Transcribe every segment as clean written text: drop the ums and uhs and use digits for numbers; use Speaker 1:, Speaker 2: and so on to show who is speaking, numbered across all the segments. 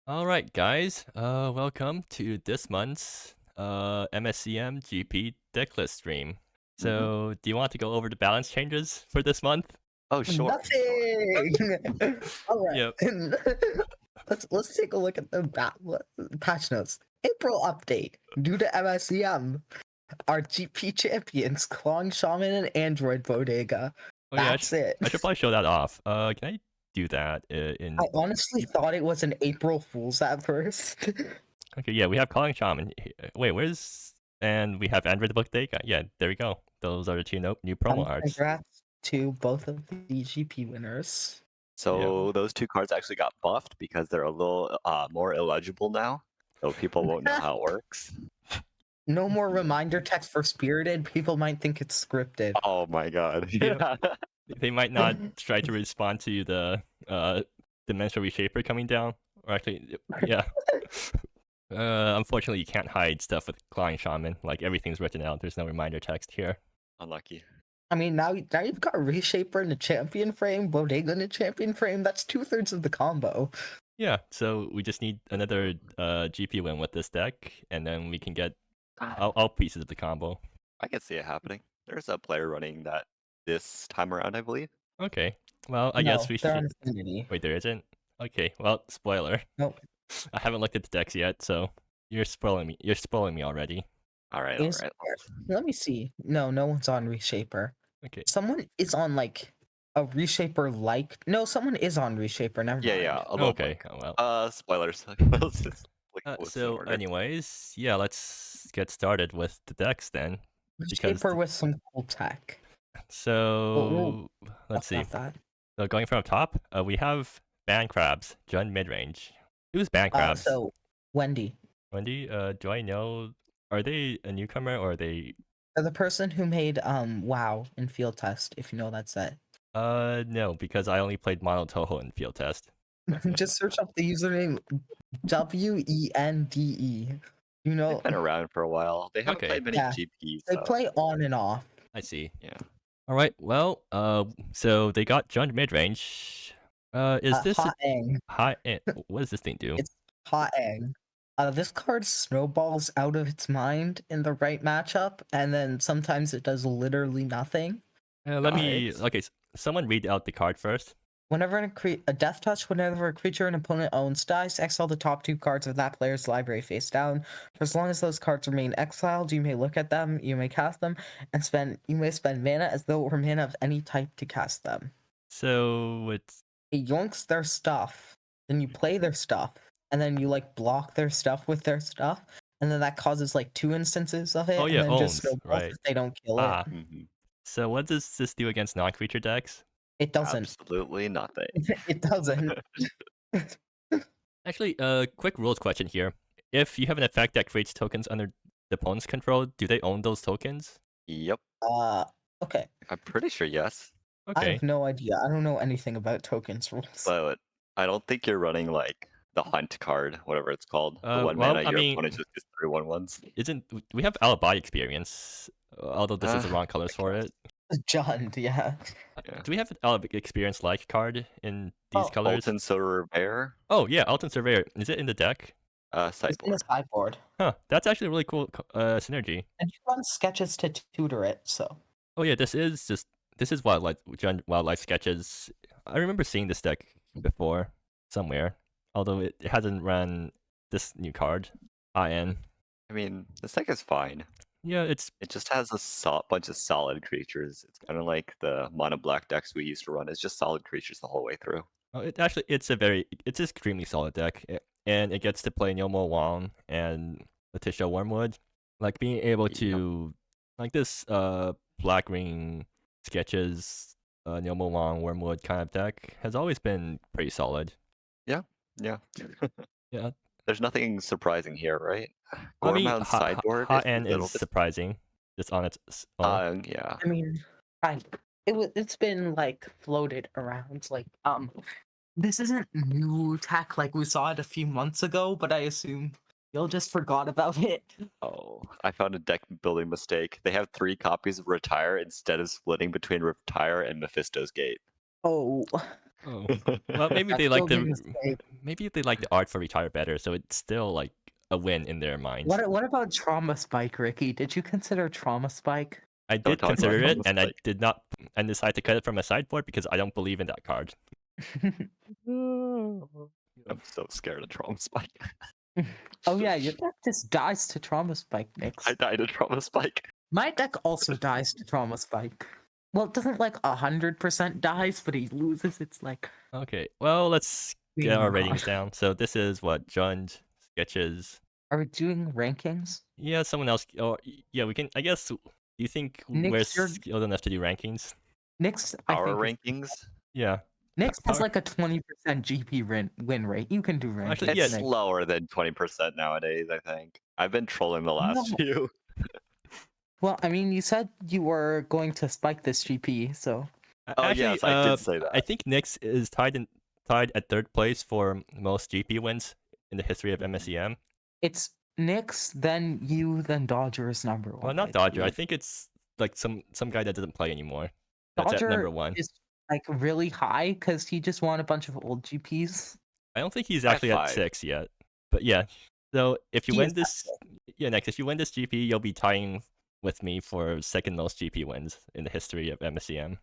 Speaker 1: Alright guys, welcome to this month's MSEM GP Decklist stream.
Speaker 2: Mhm.
Speaker 1: So, do you want to go over the balance changes for this month?
Speaker 2: Oh, sure.
Speaker 3: Nothing. All right.
Speaker 1: Yep.
Speaker 3: Let's take a look at the patch notes. April update. Due to MSEM, our GP champions, Klong Shaman and Android Bodega.
Speaker 1: Oh yeah,
Speaker 3: That's it.
Speaker 1: I should probably show that off. Can I do that in...
Speaker 3: I honestly thought it was an April Fool's at first.
Speaker 1: Okay, yeah, we have Calling Shaman. Wait, where's... And we have Android Bodega. Yeah, there we go. Those are the two new promo arts.
Speaker 3: Congrats to both of the GP winners.
Speaker 2: So those two cards actually got buffed because they're a little more illegible now, so people won't know how it works.
Speaker 3: No more reminder text for Spirited. People might think it's scripted.
Speaker 2: Oh my god.
Speaker 1: Yeah. They might not try to respond to the Dimensional Reshaper coming down. Or actually, yeah. Unfortunately, you can't hide stuff with Clawing Shaman. Like, everything's written out. There's no reminder text here.
Speaker 2: Unlucky.
Speaker 3: I mean, now you've got Reshaper in the champion frame, Bodega in the champion frame. That's 2/3 of the combo.
Speaker 1: Yeah, so we just need another GP win with this deck, and then we can get all pieces of the combo.
Speaker 2: I can see it happening. There's a player running that this time around, I believe.
Speaker 1: Okay, well, I guess we should... Wait, there isn't? Okay, well, spoiler.
Speaker 3: Nope.
Speaker 1: I haven't looked at the decks yet, so you're spoiling me. You're spoiling me already.
Speaker 2: Alright,
Speaker 3: Is
Speaker 2: alright.
Speaker 3: Let me see. No one's on Reshaper.
Speaker 1: Okay.
Speaker 3: Someone is on like a Reshaper like. No, someone is on Reshaper. Never mind.
Speaker 2: Yeah, a little
Speaker 1: Okay,
Speaker 2: bit.
Speaker 1: oh, well.
Speaker 2: Spoilers.
Speaker 1: So, anyways, yeah, let's get started with the decks then.
Speaker 3: Reshaper with some cool tech.
Speaker 1: So, let's see.
Speaker 3: That.
Speaker 1: So, going from top, we have Band Crabs, Jund midrange. Who's Band Crabs?
Speaker 3: So, Wendy.
Speaker 1: Wendy, do I know? Are they a newcomer or are they...
Speaker 3: They're the person who made WoW in field test, if you know that set.
Speaker 1: No, because I only played Mono Toho in field test.
Speaker 3: Just search up the username WENDE. You know,
Speaker 2: They've been around for a while. They haven't played many GPs.
Speaker 3: They play on and off.
Speaker 1: I see.
Speaker 2: Yeah.
Speaker 1: All right. Well, so they got Jund midrange. Is this
Speaker 3: Hot Ang?
Speaker 1: hot? What does this thing do?
Speaker 3: It's Hot Ang. This card snowballs out of its mind in the right matchup, and then sometimes it does literally nothing.
Speaker 1: Let me... Okay, someone read out the card first.
Speaker 3: Whenever a death touch, whenever a creature an opponent owns dies, exile the top 2 cards of that player's library face down. For as long as those cards remain exiled, you may look at them, you may cast them, and you may spend mana as though it were mana of any type to cast them.
Speaker 1: So it's...
Speaker 3: It yoinks their stuff, then you play their stuff, and then you like block their stuff with their stuff, and then that causes like 2 instances of it.
Speaker 1: Oh yeah,
Speaker 3: and then
Speaker 1: owns,
Speaker 3: just
Speaker 1: right?
Speaker 3: If they don't kill it.
Speaker 1: So what does this do against non-creature decks?
Speaker 3: It doesn't.
Speaker 2: Absolutely nothing.
Speaker 3: It doesn't.
Speaker 1: Actually, quick rules question here. If you have an effect that creates tokens under the opponent's control, do they own those tokens?
Speaker 2: Yep.
Speaker 3: Okay.
Speaker 2: I'm pretty sure yes.
Speaker 1: Okay.
Speaker 3: I have no idea. I don't know anything about tokens rules.
Speaker 2: But I don't think you're running like the hunt card, whatever it's called. The one mana your opponent just gets 3 1/1s.
Speaker 1: We have alibi experience, although this is the wrong colors for it.
Speaker 3: Jund, yeah.
Speaker 1: Do we have an alibi experience like card in these colors?
Speaker 2: Alton Surveyor.
Speaker 1: Oh yeah, Alton Surveyor. Is it in the deck?
Speaker 3: It's in the sideboard.
Speaker 1: Huh, that's actually a really cool synergy.
Speaker 3: And you run sketches to tutor it, so.
Speaker 1: Oh yeah, this is wildlife sketches. I remember seeing this deck before somewhere, although it hasn't run this new card. I
Speaker 2: mean, this deck is fine.
Speaker 1: Yeah, it
Speaker 2: just has a bunch of solid creatures. It's kind of like the mono black decks we used to run. It's just solid creatures the whole way through.
Speaker 1: Oh, it's extremely solid deck, and it gets to play Nyomo Wong and Letitia Wormwood. Like being able to like this black ring sketches, Nyomo Wong Wormwood kind of deck has always been pretty solid.
Speaker 2: Yeah.
Speaker 1: Yeah.
Speaker 2: There's nothing surprising here, right?
Speaker 1: I mean,
Speaker 2: sideboard
Speaker 1: Hot End is surprising. Just on its own.
Speaker 2: Yeah.
Speaker 3: I mean, it's been like floated around. Like this isn't new tech like we saw it a few months ago, but I assume y'all just forgot about it.
Speaker 2: Oh, I found a deck building mistake. They have 3 copies of Retire instead of splitting between Retire and Mephisto's Gate.
Speaker 3: Oh.
Speaker 1: Oh. Well, maybe
Speaker 3: That's
Speaker 1: they like
Speaker 3: still being
Speaker 1: the
Speaker 3: safe.
Speaker 1: maybe they like the art for Retire better, so it's still like a win in their minds.
Speaker 3: What about Trauma Spike, Ricky? Did you consider Trauma Spike?
Speaker 1: I
Speaker 2: Don't
Speaker 1: did
Speaker 2: talk about
Speaker 1: consider it,
Speaker 2: Trauma
Speaker 1: and I
Speaker 2: Spike.
Speaker 1: did not, and decided to cut it from my sideboard because I don't believe in that card.
Speaker 2: I'm so scared of Trauma Spike.
Speaker 3: Oh yeah, your deck just dies to Trauma Spike, Nix.
Speaker 2: I died of Trauma Spike.
Speaker 3: My deck also dies to Trauma Spike. Well, it doesn't like 100% dies, but he loses. It's like
Speaker 1: Okay, well, let's get
Speaker 3: being
Speaker 1: our
Speaker 3: wrong.
Speaker 1: ratings down. So this is what Jund, Sketches.
Speaker 3: Are we doing rankings?
Speaker 1: Yeah, someone else. Oh, yeah, we can. I guess. Do you think we're
Speaker 3: Nix, you're
Speaker 1: skilled enough to do rankings?
Speaker 3: Nix. I
Speaker 2: Our
Speaker 3: think
Speaker 2: rankings?
Speaker 1: Yeah.
Speaker 3: Nix has
Speaker 1: Power-
Speaker 3: like a 20% GP win rate. You can do rankings.
Speaker 1: Actually,
Speaker 2: It's
Speaker 1: yeah.
Speaker 3: Nix.
Speaker 2: lower than 20% nowadays, I think. I've been trolling the last
Speaker 3: No.
Speaker 2: few.
Speaker 3: Well, I mean, you said you were going to spike this GP, so
Speaker 2: Oh,
Speaker 1: Actually,
Speaker 2: yes, I did say that.
Speaker 1: I think Nyx is tied at third place for most GP wins in the history of MSEM.
Speaker 3: it's Nix, then you, then Dodger is number one.
Speaker 1: Well, not
Speaker 3: I
Speaker 1: Dodger. I
Speaker 3: believe.
Speaker 1: think it's like some guy that doesn't play anymore. That's at
Speaker 3: Dodger
Speaker 1: number one.
Speaker 3: is like really high because he just won a bunch of old GPs.
Speaker 1: I don't think he's
Speaker 2: High
Speaker 1: actually at
Speaker 2: five.
Speaker 1: 6 yet. But yeah. So if you
Speaker 3: He
Speaker 1: win
Speaker 3: is at
Speaker 1: this, yeah, next if you win this GP, you'll be tying with me for second most GP wins in the history of MSEM.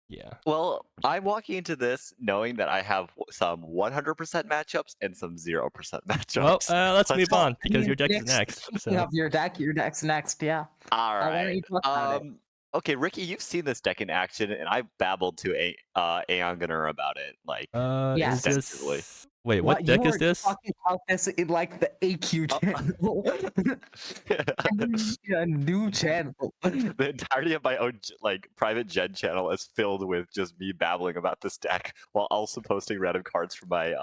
Speaker 1: Yeah.
Speaker 2: Well, I'm walking into this knowing that I have some 100% matchups and some 0% matchups.
Speaker 1: Well, let's move
Speaker 2: Well,
Speaker 1: on because your deck is next.
Speaker 3: Speaking
Speaker 1: So
Speaker 3: of your deck's next, yeah.
Speaker 2: All
Speaker 3: why don't
Speaker 2: right.
Speaker 3: you talk about it?
Speaker 2: Okay, Ricky, you've seen this deck in action, and I babbled to Aeon Gunner about it, like
Speaker 3: Yeah.
Speaker 1: is
Speaker 2: extensively.
Speaker 1: this Wait, what
Speaker 3: you
Speaker 1: deck is
Speaker 3: were
Speaker 1: this?
Speaker 3: talking about this in like the AQ channel. A new channel.
Speaker 2: The entirety of my own like private gen channel is filled with just me babbling about this deck while also posting random cards from my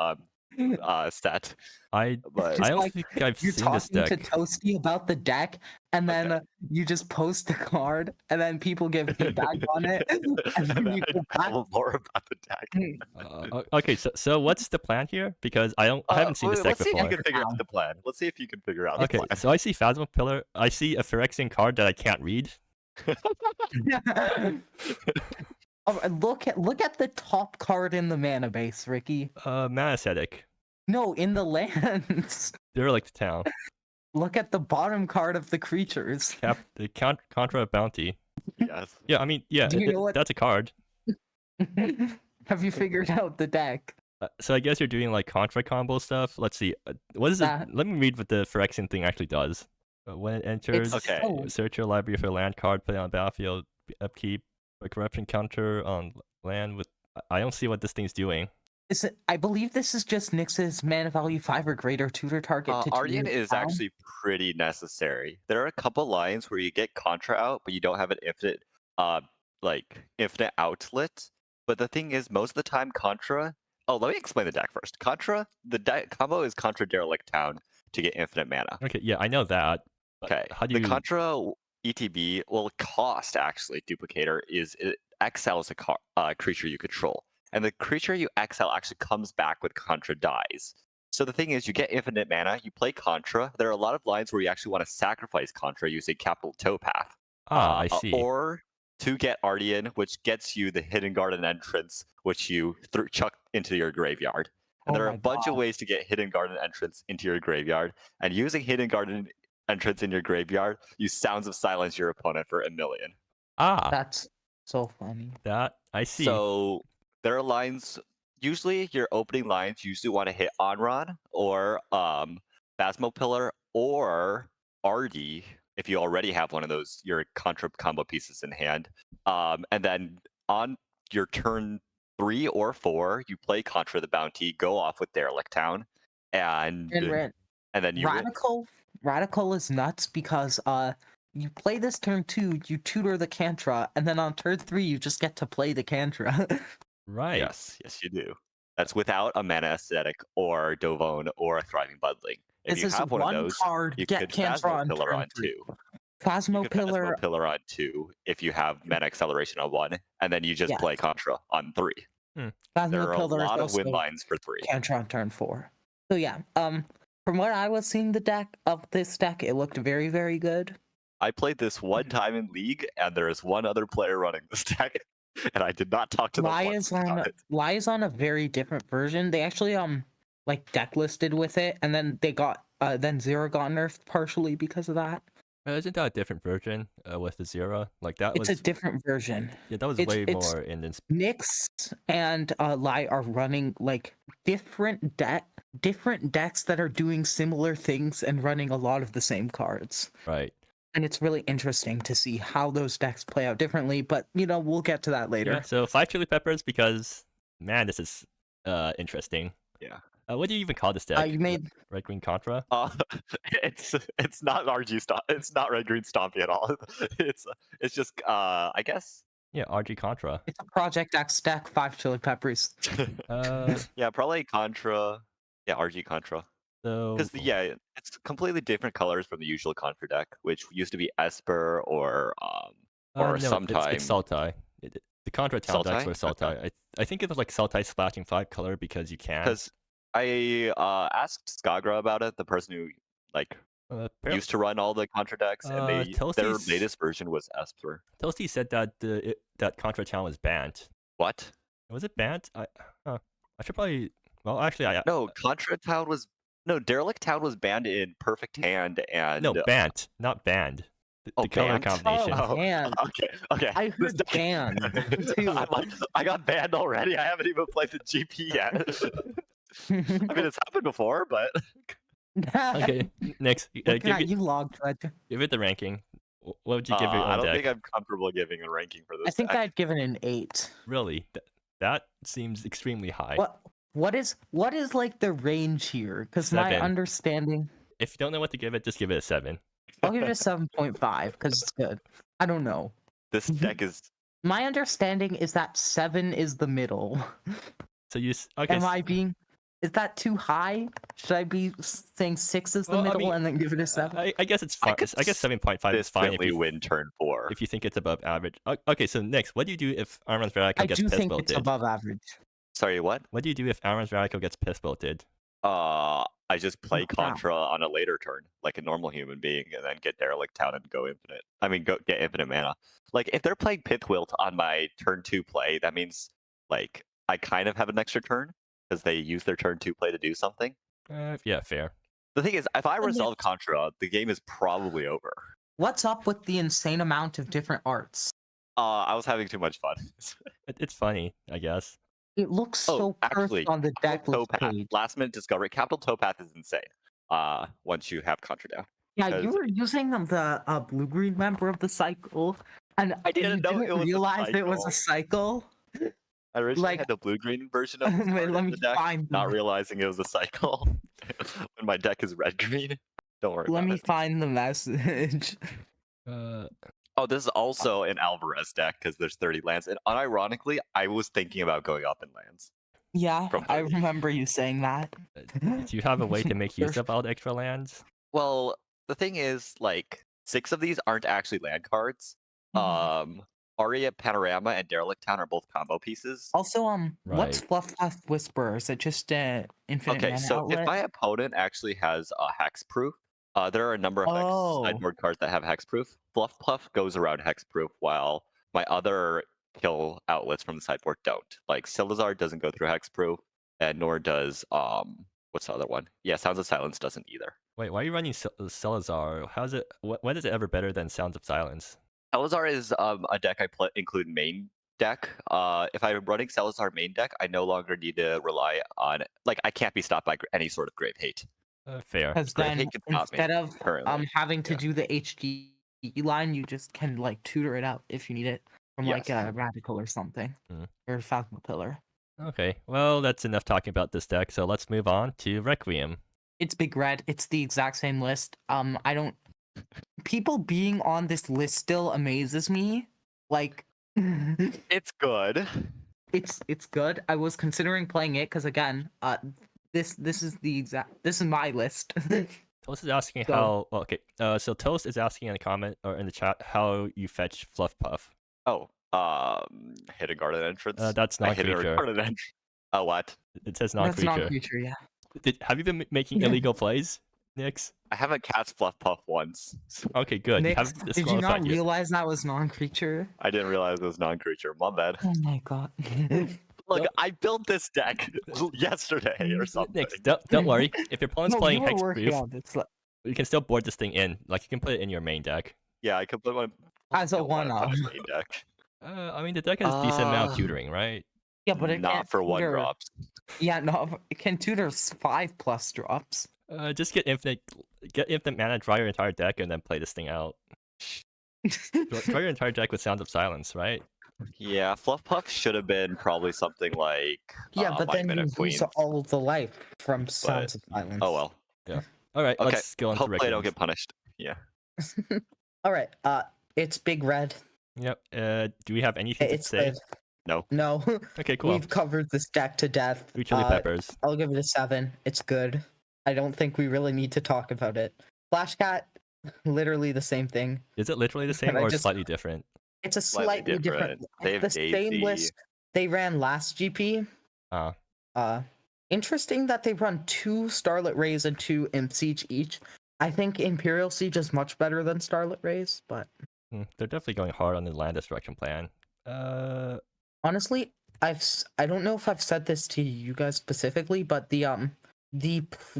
Speaker 2: set.
Speaker 1: I
Speaker 2: But
Speaker 1: don't
Speaker 3: like
Speaker 1: think I've
Speaker 3: You're
Speaker 1: seen this
Speaker 3: talking
Speaker 1: deck.
Speaker 3: to Toasty about the deck, and then you just post the card, and then people give feedback on it, and
Speaker 2: and
Speaker 3: then
Speaker 2: then
Speaker 3: you
Speaker 2: I
Speaker 3: go back.
Speaker 2: babble more about the deck.
Speaker 1: Okay, so what's the plan here? Because I haven't seen this deck
Speaker 2: Let's see if you
Speaker 1: before.
Speaker 2: can figure out the plan. Let's see if you can figure out the
Speaker 1: Okay,
Speaker 2: plan.
Speaker 1: so I see Phasma Pillar. I see a Phyrexian card that I can't read.
Speaker 3: Oh, and look at the top card in the mana base, Ricky.
Speaker 1: Mana Ascetic.
Speaker 3: No, in the lands.
Speaker 1: Derelict Town.
Speaker 3: Look at the bottom card of the creatures.
Speaker 1: The Contra Bounty.
Speaker 2: Yes.
Speaker 1: Yeah, I mean, yeah,
Speaker 3: Do you know what-
Speaker 1: that's a card.
Speaker 3: Have you figured out the deck?
Speaker 1: So I guess you're doing like Contra combo stuff. Let's see. What is it? Let me read what the Phyrexian thing actually does. When it enters,
Speaker 2: Okay.
Speaker 1: search your library for a land card, put it on battlefield, upkeep, a corruption counter on land with. I don't see what this thing's doing.
Speaker 3: I believe this is just Nyx's mana value 5 or greater tutor target to
Speaker 2: Ardian
Speaker 3: tutor
Speaker 2: is
Speaker 3: down.
Speaker 2: actually pretty necessary. There are a couple lines where you get Contra out, but you don't have an infinite, infinite outlet. But the thing is, most of the time, Contra. Oh, let me explain the deck first. Contra, the deck combo is Contra Derelict Town to get infinite mana.
Speaker 1: Okay, yeah, I know that. But
Speaker 2: Okay,
Speaker 1: how do
Speaker 2: the
Speaker 1: you?
Speaker 2: Contra ETB, well, cost actually duplicator is it exiles a creature you control, and the creature you exile actually comes back with Contra dies. So the thing is, you get infinite mana, you play Contra. There are a lot of lines where you actually want to sacrifice Contra using Capital Towpath.
Speaker 1: I see.
Speaker 2: Or to get Ardian, which gets you the Hidden Garden entrance, which you chuck into your graveyard. And there are a bunch of ways to get Hidden Garden entrance into your graveyard. And using Hidden Garden entrance in your graveyard, you Sounds of Silence your opponent for 1,000,000.
Speaker 3: That's so funny.
Speaker 1: That I see.
Speaker 2: So there are lines. Usually, your opening lines usually want to hit Onron or Phasmo Pillar or Ardy if you already have one of those your Contra combo pieces in hand. And then on your turn 3 or 4, you play Contra the Bounty, go off with Derelict Town, and then you
Speaker 3: Radical is nuts because you play this turn 2, you tutor the Cantra, and then on turn 3 you just get to play the Cantra.
Speaker 1: Right.
Speaker 2: Yes, you do. That's without a Mana Aesthetic or Dovone or a Thriving Budling. If you have one of those,
Speaker 3: card,
Speaker 2: you
Speaker 3: get
Speaker 2: could
Speaker 3: Cantra on
Speaker 2: Phasmo Pillar
Speaker 3: turn
Speaker 2: on
Speaker 3: 3.
Speaker 2: 2.
Speaker 3: Phasmo Pillar.
Speaker 2: Phasmo Pillar on 2 if you have Mana Acceleration on 1, and then you just play Contra on 3. There
Speaker 3: Phasmo
Speaker 2: are a
Speaker 3: Pillar
Speaker 2: lot
Speaker 3: is
Speaker 2: of win
Speaker 3: also
Speaker 2: lines for 3.
Speaker 3: Cantra on turn 4. So yeah, from what I was seeing this deck, it looked very, very good.
Speaker 2: I played this one time in League, and there is one other player running this deck. and I did not talk to them once about it.
Speaker 3: Lie is on a very different version. They actually like decklisted with it, and then they got then Zero got nerfed partially because of that.
Speaker 1: Isn't that a different version with the Zero? Like that
Speaker 3: It's
Speaker 1: was
Speaker 3: a different version.
Speaker 1: yeah, that was
Speaker 3: It's
Speaker 1: way
Speaker 3: it's
Speaker 1: more in this.
Speaker 3: Nyx and Lie are running like different decks that are doing similar things and running a lot of the same cards.
Speaker 1: Right.
Speaker 3: And it's really interesting to see how those decks play out differently, but we'll get to that later.
Speaker 1: Yeah. So 5 chili peppers because man, this is interesting.
Speaker 2: Yeah.
Speaker 1: What do you even call this deck?
Speaker 3: You made
Speaker 1: Red Green Contra?
Speaker 2: It's not RG stomp. It's not red green stompy at all. It's just I guess.
Speaker 1: Yeah, RG Contra.
Speaker 3: it's a Project X deck, 5 chili peppers.
Speaker 2: Yeah, probably Contra. Yeah, RG Contra.
Speaker 1: So
Speaker 2: Because it's completely different colors from the usual Contra deck, which used to be Esper or
Speaker 1: no,
Speaker 2: sometime
Speaker 1: it's Sultai. The Contra town decks
Speaker 2: Sultai?
Speaker 1: were Sultai. I think it was like Sultai splashing 5 color because you can.
Speaker 2: Because I asked Skagra about it, the person who like used to run all the Contra decks, and their
Speaker 1: Toasty's-
Speaker 2: latest version was Esper.
Speaker 1: Toasty said that that Contra town was banned.
Speaker 2: What?
Speaker 1: Was it banned? I should probably. Well, actually,
Speaker 2: No, Contra Town was Derelict Town was banned in Perfect Hand and
Speaker 1: no banned, not banned. The color
Speaker 2: banned?
Speaker 1: combination.
Speaker 3: Oh, banned.
Speaker 2: Okay.
Speaker 3: I
Speaker 2: This
Speaker 3: heard
Speaker 2: deck-
Speaker 3: banned, too.
Speaker 2: I'm like, I got banned already. I haven't even played the GP yet. I mean, it's happened before, but
Speaker 1: Okay, next.
Speaker 3: Looking at you, Logthread.
Speaker 1: Give it the ranking. What would you give your
Speaker 2: I
Speaker 1: own
Speaker 2: don't
Speaker 1: deck?
Speaker 2: think I'm comfortable giving a ranking for this.
Speaker 3: I think
Speaker 2: deck.
Speaker 3: I'd give it an 8.
Speaker 1: Really? That seems extremely high.
Speaker 3: What is like the range here? Because my
Speaker 1: 7.
Speaker 3: understanding,
Speaker 1: If you don't know what to give it, just give it a 7.
Speaker 3: I'll give it a 7.5 because it's good. I don't know.
Speaker 2: This deck is.
Speaker 3: My understanding is that 7 is the middle.
Speaker 1: So okay.
Speaker 3: Am I being? Is that too high? Should I be saying 6 is the
Speaker 1: Well, I
Speaker 3: middle
Speaker 1: mean,
Speaker 3: and then give it a 7?
Speaker 1: I guess it's fine. I guess 7.5 is fine
Speaker 2: Consistently win turn 4.
Speaker 1: if you think it's above average. Okay, so next, what do you do if Arman's Radical
Speaker 3: I
Speaker 1: gets
Speaker 3: do
Speaker 1: piss
Speaker 3: think it's
Speaker 1: bolted?
Speaker 3: above average.
Speaker 2: Sorry, what?
Speaker 1: What do you do if Arman's Radical gets piss bolted?
Speaker 2: I just play
Speaker 3: Oh, crap.
Speaker 2: Contra on a later turn, like a normal human being, and then get Derelict Town and go infinite. I mean, get infinite mana. Like, if they're playing Pithwilt on my turn 2 play, that means, like, I kind of have an extra turn, because they use their turn 2 play to do something.
Speaker 1: Yeah, fair.
Speaker 2: The thing is, if I
Speaker 3: But
Speaker 2: resolve Contra, the game is probably over.
Speaker 3: What's up with the insane amount of different arts?
Speaker 2: I was having too much fun.
Speaker 1: It's funny, I guess.
Speaker 3: It looks so
Speaker 2: actually,
Speaker 3: perfect on the
Speaker 2: Capital
Speaker 3: Decklist
Speaker 2: Towpath,
Speaker 3: page.
Speaker 2: last minute discovery. Capital Towpath is insane. Once you have Contra down.
Speaker 3: Yeah, you
Speaker 2: because-
Speaker 3: were using the blue-green member of the cycle, and
Speaker 2: I didn't know it was a
Speaker 3: realize it was a cycle.
Speaker 2: I originally
Speaker 3: Like-
Speaker 2: had the blue-green version of this
Speaker 3: Wait,
Speaker 2: card
Speaker 3: let
Speaker 2: in
Speaker 3: me
Speaker 2: the deck,
Speaker 3: find
Speaker 2: not
Speaker 3: them.
Speaker 2: realizing it was a cycle. When my deck is red-green. Don't worry
Speaker 3: Let
Speaker 2: about
Speaker 3: me
Speaker 2: it.
Speaker 3: find the message.
Speaker 2: Oh, this is also an Alvarez deck because there's 30 lands. And unironically, I was thinking about going up in lands.
Speaker 3: Yeah,
Speaker 2: From
Speaker 3: I
Speaker 2: 30.
Speaker 3: remember you saying that.
Speaker 1: Do you have a way to make use of all the extra lands?
Speaker 2: Well, the thing is, like, 6 of these aren't actually land cards.
Speaker 3: Mhm.
Speaker 2: Aria, Panorama, and Derelict Town are both combo pieces.
Speaker 3: Also, what's
Speaker 1: Right.
Speaker 3: Fluff Fluff Whisperer? Is it just infinite
Speaker 2: Okay,
Speaker 3: mana
Speaker 2: so
Speaker 3: outlet?
Speaker 2: if my opponent actually has a hexproof, there are a number of
Speaker 3: Oh.
Speaker 2: sideboard cards that have hexproof. Fluff Puff goes around hexproof, while my other kill outlets from the sideboard don't. Like Silazar doesn't go through hexproof, and nor does what's the other one? Yeah, Sounds of Silence doesn't either.
Speaker 1: Wait, why are you running Salazar? How's it? When is it ever better than Sounds of Silence?
Speaker 2: Salazar is a deck I include main deck. If I'm running Salazar main deck, I no longer need to rely on I can't be stopped by any sort of grave hate.
Speaker 1: Fair.
Speaker 3: Because
Speaker 2: Great
Speaker 3: then
Speaker 2: hate can stop me
Speaker 3: instead of
Speaker 2: currently.
Speaker 3: having to
Speaker 2: Yeah.
Speaker 3: do the HG line, you just can tutor it out if you need it from
Speaker 2: Yes.
Speaker 3: a Radical or something,
Speaker 1: Mm.
Speaker 3: or Falcon Pillar.
Speaker 1: Okay, well, that's enough talking about this deck, so let's move on to Requiem.
Speaker 3: It's Big Red. It's the exact same list. I don't. People being on this list still amazes me.
Speaker 2: It's good.
Speaker 3: It's good. I was considering playing it because again, this is my list.
Speaker 1: Toast is asking
Speaker 3: So-
Speaker 1: how. Well, okay, so Toast is asking in the comment or in the chat how you fetch Fluff Puff.
Speaker 2: Oh, hidden garden entrance.
Speaker 1: That's
Speaker 2: I
Speaker 1: not
Speaker 2: hit a
Speaker 1: creature.
Speaker 2: garden entrance. Oh, what?
Speaker 1: It says
Speaker 3: That's
Speaker 1: non-creature.
Speaker 3: non-creature, yeah.
Speaker 1: Have you been making
Speaker 3: Yeah.
Speaker 1: illegal plays? Nix?
Speaker 2: I haven't cast Fluff Puff once. So
Speaker 1: Okay, good. You
Speaker 3: Nick,
Speaker 1: haven't
Speaker 3: did you
Speaker 1: disqualified
Speaker 3: not
Speaker 1: yet.
Speaker 3: realize that was non-creature?
Speaker 2: I didn't realize it was non-creature. My bad.
Speaker 3: Oh my god.
Speaker 2: Look,
Speaker 1: Nope.
Speaker 2: I built this deck yesterday or something.
Speaker 1: Nix, don't worry. If your opponent's
Speaker 3: No,
Speaker 1: playing
Speaker 3: you were working
Speaker 1: Hexproof,
Speaker 3: on this
Speaker 1: you can still board this thing in. Like, you can put it in your main deck.
Speaker 2: Yeah, I could put one.
Speaker 3: as a
Speaker 2: Don't want to put
Speaker 3: one-off.
Speaker 2: a main deck.
Speaker 1: I mean, the deck has a decent amount of tutoring, right?
Speaker 3: Yeah, but it
Speaker 2: Not
Speaker 3: can't
Speaker 2: for one
Speaker 3: tutor-
Speaker 2: drops.
Speaker 3: Yeah, no, it can tutor 5+ drops.
Speaker 1: Just get infinite mana, draw your entire deck, and then play this thing out. Draw your entire deck with Sounds of Silence, right?
Speaker 2: Yeah, Fluff Puff should have been probably something like.
Speaker 3: Yeah, but
Speaker 2: My
Speaker 3: then you
Speaker 2: Mana
Speaker 3: lose
Speaker 2: Queens.
Speaker 3: all of the life from Sounds of Silence.
Speaker 2: Oh well.
Speaker 1: All right,
Speaker 2: Okay.
Speaker 1: let's go on to
Speaker 2: Hopefully I don't
Speaker 1: regulars.
Speaker 2: get punished. Yeah.
Speaker 3: All right, it's Big Red.
Speaker 1: Yep. Do we have anything to
Speaker 3: It's
Speaker 1: say?
Speaker 3: good.
Speaker 2: No.
Speaker 3: No,
Speaker 1: Okay, cool.
Speaker 3: we've covered this deck to death.
Speaker 1: Three chili peppers.
Speaker 3: I'll give it a 7. It's good. I don't think we really need to talk about it. Flash Cat, literally the same thing.
Speaker 1: Is it literally the same
Speaker 3: and I
Speaker 1: or
Speaker 3: just-
Speaker 1: slightly different?
Speaker 3: It's a
Speaker 2: Slightly
Speaker 3: slightly different.
Speaker 2: different. They have
Speaker 3: the same
Speaker 2: Daisy.
Speaker 3: list they ran last GP. Interesting that they run 2 Starlit Rays and 2 Imp Siege each. I think Imperial Siege is much better than Starlit Rays, but
Speaker 1: They're definitely going hard on the land destruction plan.
Speaker 3: honestly, I don't know if I've said this to you guys specifically, but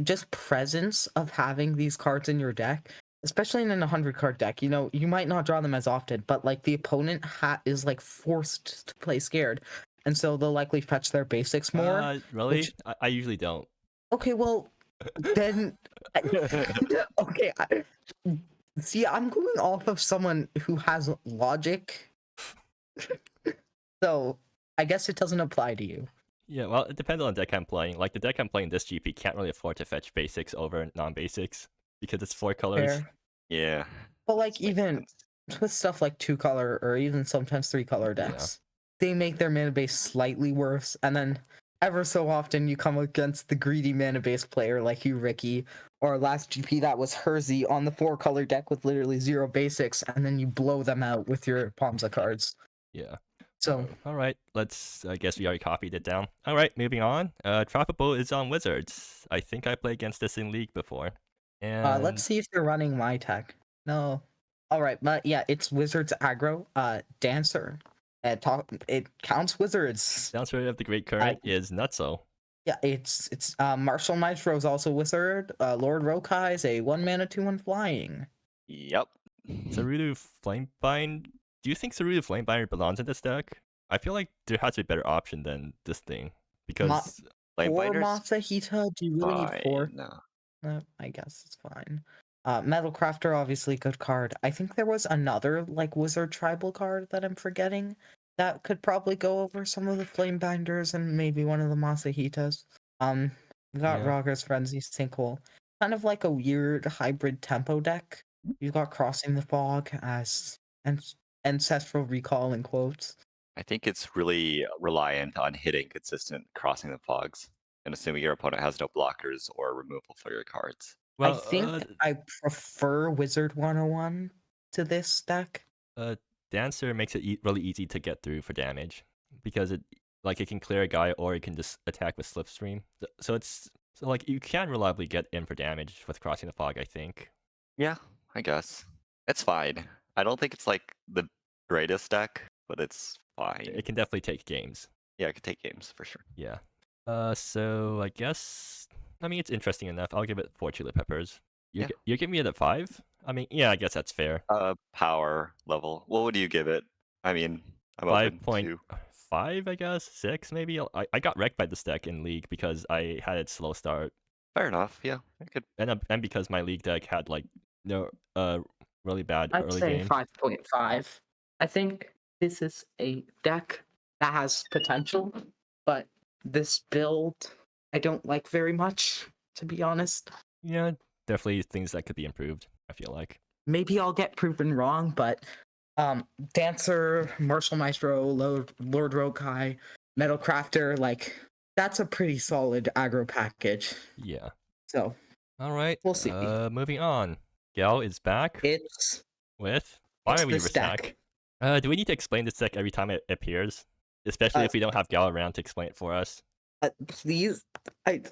Speaker 3: just presence of having these cards in your deck, especially in a 100-card deck, you know, you might not draw them as often, but like the opponent is like forced to play scared, and so they'll likely fetch their basics more.
Speaker 1: Really?
Speaker 3: which-
Speaker 1: I usually don't.
Speaker 3: Okay, well, then okay. See, I'm going off of someone who has logic, so I guess it doesn't apply to you.
Speaker 1: Yeah, well, it depends on the deck I'm playing. Like, the deck I'm playing this GP can't really afford to fetch basics over non-basics because it's 4 colors.
Speaker 3: Fair.
Speaker 2: Yeah.
Speaker 3: But like
Speaker 2: Makes
Speaker 3: even
Speaker 2: sense.
Speaker 3: with stuff like 2-color or even sometimes 3-color decks, they make their mana base slightly worse, and then ever so often you come against the greedy mana base player like you, Ricky, or last GP that was Hersey on the 4-color deck with literally 0 basics, and then you blow them out with your Palmza cards.
Speaker 1: Yeah.
Speaker 3: So
Speaker 1: All right, I guess we already copied it down. All right, moving on. Tropical is on Wizards. I think I played against this in League before. And
Speaker 3: let's see if they're running my tech. No. All right, but yeah, it's Wizards aggro. Dancer. It counts Wizards.
Speaker 1: Downside of the Great Current is Nutso.
Speaker 3: Yeah, it's Martial Maestro is also Wizard. Lord Rokai is a 1-mana 2/1 flying.
Speaker 2: Yep.
Speaker 1: Sarudu Flamebind. Do you think Sarudu Flamebinder belongs in this deck? I feel like there has to be a better option than this thing because
Speaker 3: Four
Speaker 2: Flamebinders?
Speaker 3: Masahita? Do you really need 4?
Speaker 2: Fine. No.
Speaker 3: No, I guess it's fine. Metal Crafter, obviously good card. I think there was another like Wizard tribal card that I'm forgetting that could probably go over some of the Flamebinders and maybe one of the Masahitas. We got
Speaker 1: Yeah.
Speaker 3: Rogger's Frenzy Sinkhole. Kind of like a weird hybrid tempo deck. You got Crossing the Fog as Ancestral Recall in quotes.
Speaker 2: I think it's really reliant on hitting consistent crossing the fogs and assuming your opponent has no blockers or removal for your cards.
Speaker 1: well,
Speaker 3: I think I prefer Wizard 101 to this deck.
Speaker 1: Dancer makes it really easy to get through for damage because it can clear a guy or it can just attack with Slipstream. So you can reliably get in for damage with Crossing the Fog. I think.
Speaker 2: Yeah, I guess. It's fine. I don't think it's like the greatest deck, but it's fine.
Speaker 1: It can definitely take games.
Speaker 2: Yeah, it could take games for sure.
Speaker 1: Yeah. So I guess it's interesting enough. I'll give it 4 chili peppers. You're giving it a 5? I mean, yeah, I guess that's fair.
Speaker 2: Power level. What would you give it? I mean, I'm open to
Speaker 1: 5.5, I guess. 6 maybe. I got wrecked by this deck in League because I had a slow start.
Speaker 2: Fair enough. Yeah, I could.
Speaker 1: And because my League deck had really bad
Speaker 3: I'd
Speaker 1: early
Speaker 3: say
Speaker 1: game.
Speaker 3: 5.5. I think this is a deck that has potential, but this build I don't like very much, to be honest.
Speaker 1: Yeah, definitely things that could be improved, I feel like.
Speaker 3: Maybe I'll get proven wrong, but Dancer, Martial Maestro, Lord Rokai, Metal Crafter, like that's a pretty solid aggro package.
Speaker 1: Yeah.
Speaker 3: So
Speaker 1: All right.
Speaker 3: We'll see.
Speaker 1: Moving on. Gal is back
Speaker 3: it's
Speaker 1: with Fire Weaver
Speaker 3: this
Speaker 1: stack.
Speaker 3: deck.
Speaker 1: Do we need to explain this deck every time it appears? Especially if we don't have Gal around to explain it for us.
Speaker 3: Please, it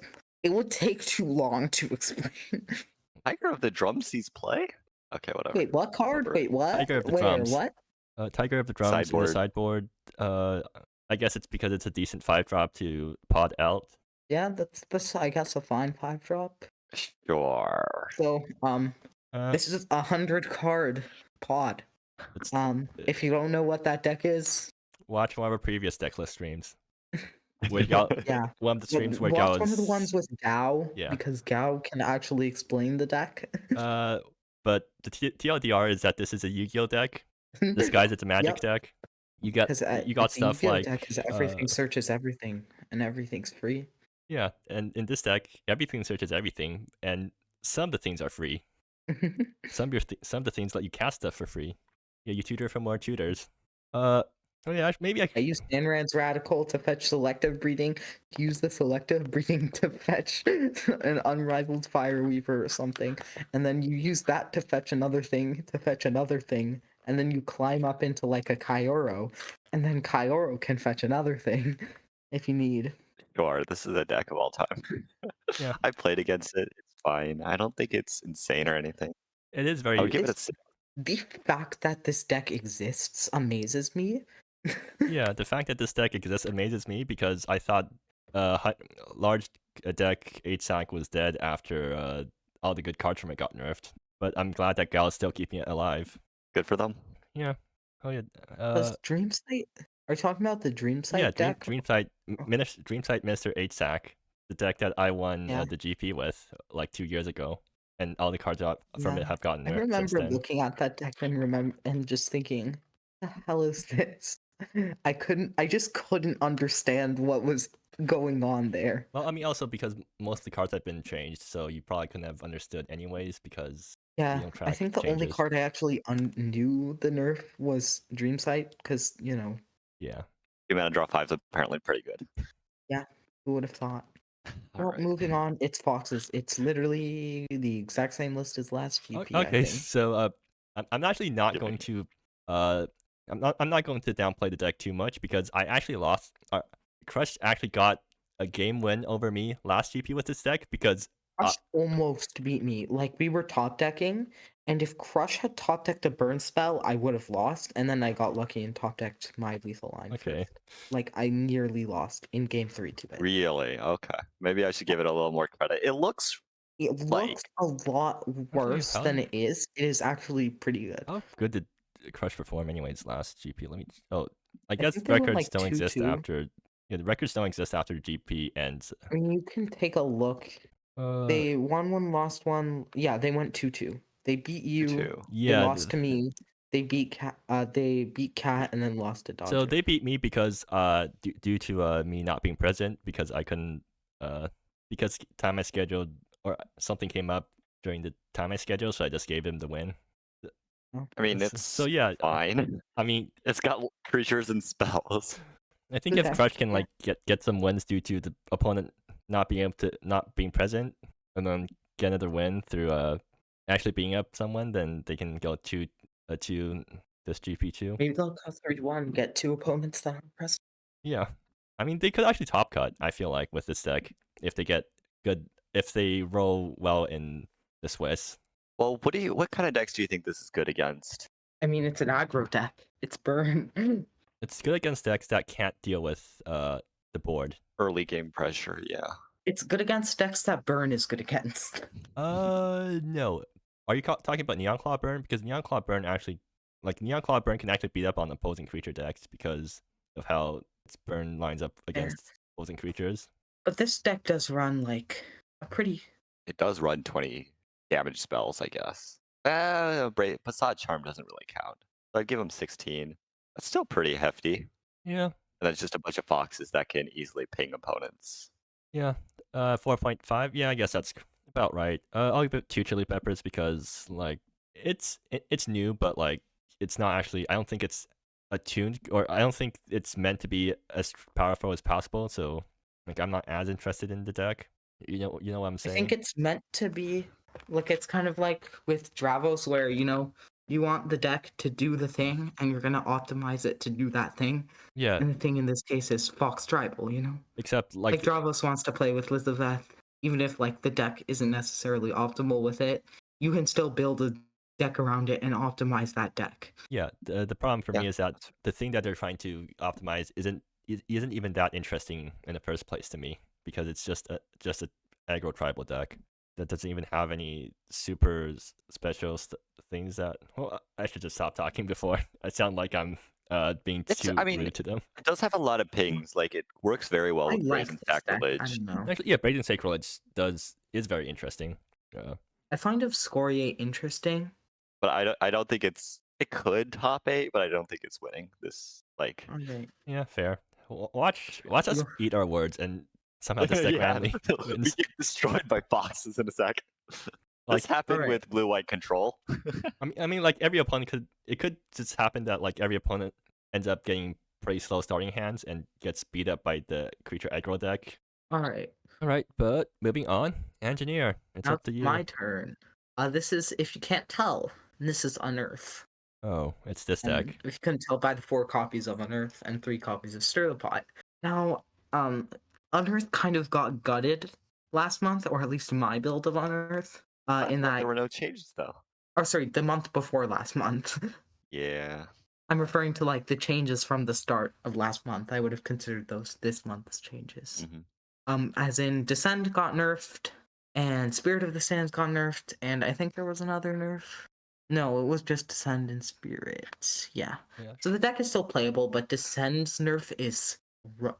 Speaker 3: would take too long to explain.
Speaker 2: Tiger of the Drum sees play? Okay, whatever.
Speaker 3: Wait, what card?
Speaker 2: Whatever.
Speaker 3: Wait, what?
Speaker 1: Tiger of the
Speaker 3: Where?
Speaker 1: Drums.
Speaker 3: What?
Speaker 1: Tiger of the Drums in the sideboard. I guess it's because it's a decent 5-drop to pod out.
Speaker 3: Yeah, that's I guess a fine 5-drop.
Speaker 2: Sure.
Speaker 3: So
Speaker 1: Uh,
Speaker 3: this is a 100-card pod. If you don't know what that deck is,
Speaker 1: watch one of our previous Decklist streams. Where Gal,
Speaker 3: yeah,
Speaker 1: one of the streams where
Speaker 3: watch
Speaker 1: Gal
Speaker 3: one of the ones with Gao,
Speaker 1: Yeah.
Speaker 3: because Gao can actually explain the deck.
Speaker 1: But the TLDR is that this is a Yu-Gi-Oh deck disguised as a Magic
Speaker 3: Yep.
Speaker 1: deck. You got
Speaker 3: It's a
Speaker 1: stuff
Speaker 3: Yu-Gi-Oh
Speaker 1: like
Speaker 3: deck, 'cause everything searches everything, and everything's free.
Speaker 1: yeah, and in this deck, everything searches everything, and some of the things are free. Some of the things let you cast stuff for free. Yeah, you tutor for more tutors. Oh yeah, maybe
Speaker 3: I use Stanrad's Radical to fetch selective breeding. Use the selective breeding to fetch an unrivaled Fire Weaver or something, and then you use that to fetch another thing to fetch another thing, and then you climb up into like a Kyoro, and then Kyoro can fetch another thing if you need.
Speaker 2: Sure, this is a deck of all time.
Speaker 1: Yeah.
Speaker 2: I played against it. It's fine. I don't think it's insane or anything.
Speaker 1: It is
Speaker 2: I
Speaker 1: very.
Speaker 2: would give it a 6.
Speaker 3: The fact that this deck exists amazes me.
Speaker 1: Yeah, the fact that this deck exists amazes me because I thought large deck 8-sack was dead after all the good cards from it got nerfed. But I'm glad that Gal is still keeping it alive.
Speaker 2: Good for them.
Speaker 1: Yeah. Oh yeah.
Speaker 3: Does Dreamsight? Are you talking about the Dreamsight
Speaker 1: Yeah,
Speaker 3: deck?
Speaker 1: Dreamsight Minister 8-sack, the deck that I won
Speaker 3: Yeah.
Speaker 1: the GP with like 2 years ago, and all the cards from it have gotten
Speaker 3: I
Speaker 1: nerfed since
Speaker 3: remember
Speaker 1: then.
Speaker 3: looking at that deck and just thinking, "The hell is this?" I just couldn't understand what was going on there.
Speaker 1: Well, I mean, also because most of the cards have been changed, so you probably couldn't have understood anyways because
Speaker 3: Yeah,
Speaker 1: you don't track
Speaker 3: I think the only
Speaker 1: changes.
Speaker 3: card I actually knew the nerf was Dreamsight, because
Speaker 1: Yeah.
Speaker 2: The amount of draw 5 is apparently pretty good.
Speaker 3: who would have thought? Well,
Speaker 2: Alright.
Speaker 3: moving on, it's Foxes. It's literally the exact same list as last GP. I
Speaker 1: Okay,
Speaker 3: think.
Speaker 1: so I'm actually not
Speaker 2: Give
Speaker 1: going
Speaker 2: me-
Speaker 1: to I'm not going to downplay the deck too much because I actually lost. Crush actually got a game win over me last GP with this deck because
Speaker 3: Crush almost beat me. Like, we were top decking, and if Crush had top decked a burn spell, I would have lost, and then I got lucky and top decked my lethal line.
Speaker 1: Okay.
Speaker 3: First. Like, I nearly lost in game 3 to it.
Speaker 2: Really? Okay. Maybe I should give it a little more credit. It looks
Speaker 3: It
Speaker 2: like-
Speaker 3: looks a lot worse than it is. It is actually pretty good.
Speaker 1: how good did Crush perform anyways last GP? Let me. Oh, I guess
Speaker 3: think they went,
Speaker 1: records
Speaker 3: like,
Speaker 1: don't exist
Speaker 3: 2-2.
Speaker 1: after. Yeah, the records don't exist after GP ends.
Speaker 3: I mean, you can take a look. They won one, lost one. Yeah, they went 2-2. They beat you.
Speaker 2: 2.
Speaker 1: Yeah.
Speaker 3: They lost to me. They beat Cat. And then lost to Dodger.
Speaker 1: So they beat me because due to me not being present because I couldn't because time I scheduled or something came up during the time I scheduled, so I just gave him the win.
Speaker 2: I mean,
Speaker 1: So-
Speaker 2: it's
Speaker 1: so yeah.
Speaker 2: fine.
Speaker 1: I mean,
Speaker 2: It's got creatures and spells.
Speaker 1: I think
Speaker 3: Okay,
Speaker 1: if Crush can
Speaker 3: yeah.
Speaker 1: like get some wins due to the opponent not being present, and then get another win through actually being up someone, then they can go to this GP2.
Speaker 3: Maybe they'll cut 3-1, get 2 opponents that are present.
Speaker 1: Yeah, I mean they could actually top cut. I feel like with this deck if they get good, if they roll well in the Swiss.
Speaker 2: Well, what kind of decks do you think this is good against?
Speaker 3: I mean, it's an aggro deck. It's burn.
Speaker 1: It's good against decks that can't deal with the board.
Speaker 2: Early game pressure, yeah.
Speaker 3: It's good against decks that burn is good against.
Speaker 1: No. Are you talking about Neon Claw Burn? Because Neon Claw Burn actually, like Neon Claw Burn can actually beat up on opposing creature decks because of how its burn lines up against opposing creatures.
Speaker 3: But this deck does run like a pretty.
Speaker 2: It does run 20 damage spells, I guess. Facade Charm doesn't really count. So I'd give him 16. That's still pretty hefty.
Speaker 1: Yeah.
Speaker 2: And that's just a bunch of foxes that can easily ping opponents.
Speaker 1: Yeah. 4.5. Yeah, I guess that's about right. I'll give it 2 chili peppers because like it's new, but like it's not actually. I don't think it's attuned, or I don't think it's meant to be as powerful as possible. So like I'm not as interested in the deck. You know what I'm
Speaker 3: I
Speaker 1: saying?
Speaker 3: think it's meant to be like, it's kind of like with Dravos, where you want the deck to do the thing, and you're gonna optimize it to do that thing.
Speaker 1: Yeah.
Speaker 3: And the thing in this case is Fox Tribal.
Speaker 1: Except
Speaker 3: Like Dravos wants to play with Elizabeth. even if like the deck isn't necessarily optimal with it, you can still build a deck around it and optimize that deck.
Speaker 1: Yeah, the problem for me
Speaker 2: Yeah,
Speaker 1: is that the thing that they're trying to optimize isn't even that interesting in the first place to me, because it's just a aggro tribal deck that doesn't even have any super special things that. Well, I should just stop talking before I sound like I'm being
Speaker 2: it's.
Speaker 1: too
Speaker 2: I mean,
Speaker 1: rude to them.
Speaker 2: it does have a lot of pings. Like it works very well
Speaker 3: I
Speaker 2: with
Speaker 3: like
Speaker 2: Brazen
Speaker 3: this deck. I
Speaker 2: Sacrilege.
Speaker 3: don't know.
Speaker 1: Actually, yeah, Brazen Sacrilege is very interesting.
Speaker 3: I find Excoriate interesting.
Speaker 2: But I don't think it's. It could top 8, but I don't think it's winning this. Like,
Speaker 3: Okay.
Speaker 1: Yeah, fair. Watch us
Speaker 3: You-
Speaker 1: eat our words, and somehow this deck
Speaker 2: yeah,
Speaker 1: randomly
Speaker 2: we
Speaker 1: wins.
Speaker 2: get destroyed by bosses in a sec. This
Speaker 1: Like,
Speaker 2: happened
Speaker 3: Alright.
Speaker 2: with blue-white control.
Speaker 1: I mean, like every opponent could just happen that like every opponent ends up getting pretty slow starting hands and gets beat up by the creature aggro deck.
Speaker 3: Alright.
Speaker 1: All right, but moving on, Engineer, it's
Speaker 3: Now
Speaker 1: up to
Speaker 3: it's
Speaker 1: you.
Speaker 3: my turn. This is, if you can't tell, this is Unearth.
Speaker 1: Oh, it's this
Speaker 3: And
Speaker 1: deck.
Speaker 3: if you couldn't tell by the 4 copies of Unearth and 3 copies of Stir the Pot. Now, Unearth kind of got gutted last month, or at least my build of Unearth.
Speaker 2: I
Speaker 3: In
Speaker 2: thought
Speaker 3: that,
Speaker 2: there were no changes though.
Speaker 3: or sorry, the month before last month.
Speaker 2: Yeah.
Speaker 3: I'm referring to like the changes from the start of last month. I would have considered those this month's changes. As in Descend got nerfed, and Spirit of the Sands got nerfed, and I think there was another nerf. No, it was just Descend and Spirit. Yeah.
Speaker 1: Yeah.
Speaker 3: So the deck is still playable, but Descend's nerf is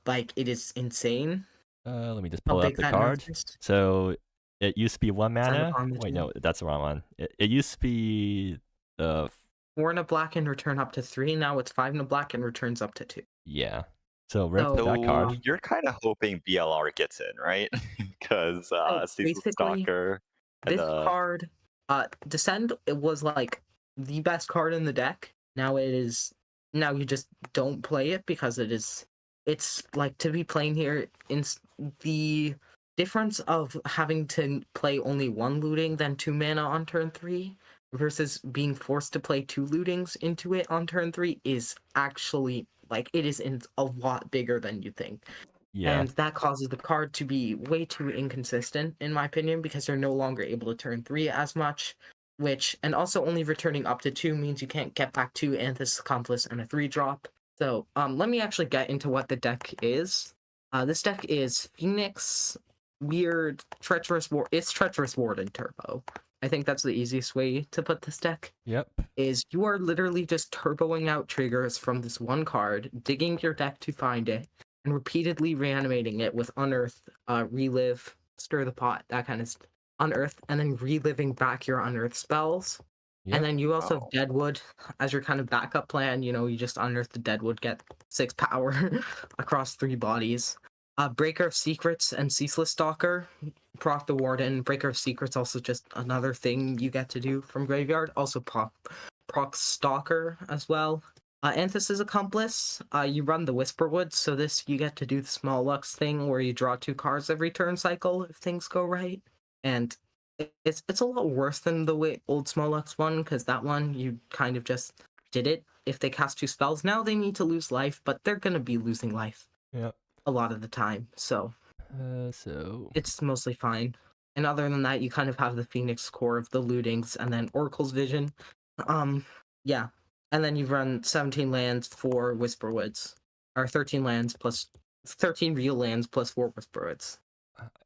Speaker 3: like it is insane.
Speaker 1: Let me just
Speaker 3: How
Speaker 1: pull up
Speaker 3: big
Speaker 1: the
Speaker 3: that
Speaker 1: card.
Speaker 3: nerf is.
Speaker 1: So it used to be 1
Speaker 3: Descend
Speaker 1: mana.
Speaker 3: upon the
Speaker 1: Wait,
Speaker 3: two.
Speaker 1: no, that's the wrong one. It used to be
Speaker 3: 4 and a black and return up to 3. Now it's 5 and a black and returns up to 2.
Speaker 1: yeah. So rip
Speaker 3: So,
Speaker 1: that card.
Speaker 2: You're kind of hoping BLR gets in, right? Because Cecil
Speaker 3: basically,
Speaker 2: Stalker and
Speaker 3: this card, Descend, it was like the best card in the deck. Now you just don't play it because it's like, to be playing here, the difference of having to play only 1 looting then 2 mana on turn 3 versus being forced to play 2 lootings into it on turn 3 is actually, like, it is a lot bigger than you think.
Speaker 1: Yeah.
Speaker 3: And that causes the card to be way too inconsistent, in my opinion, because you're no longer able to turn 3 as much, and also only returning up to 2 means you can't get back 2 Anthus Accomplice and a 3-drop. So, let me actually get into what the deck is. This deck is Phoenix, Weird, Treacherous Ward. It's Treacherous Ward in Turbo. I think that's the easiest way to put this deck.
Speaker 1: Yep.
Speaker 3: Is you are literally just turboing out triggers from this one card, digging your deck to find it, and repeatedly reanimating it with Unearth, Relive, Stir the Pot, that kind of Unearth, and then reliving back your Unearth spells.
Speaker 1: Yep.
Speaker 3: And then you also have
Speaker 2: Oh.
Speaker 3: Deadwood as your kind of backup plan. You just Unearth the Deadwood, get 6 power across 3 bodies. Breaker of Secrets and Ceaseless Stalker, proc the Warden. Breaker of Secrets also just another thing you get to do from Graveyard. Also proc Stalker as well. Anthus' Accomplice, you run the Whisperwood, so this you get to do the Small Lux thing where you draw 2 cards every turn cycle if things go right. And it's a lot worse than the old Small Lux one, because that one you kind of just did it if they cast 2 spells. Now they need to lose life, but they're gonna be losing life
Speaker 1: Yep.
Speaker 3: a lot of the time, so
Speaker 1: So
Speaker 3: it's mostly fine. And other than that, you kind of have the Phoenix core of the lootings, and then Oracle's Vision. Yeah. And then you run 17 lands for Whisperwoods. Or 13 lands plus 13 real lands plus 4 Whisperwoods.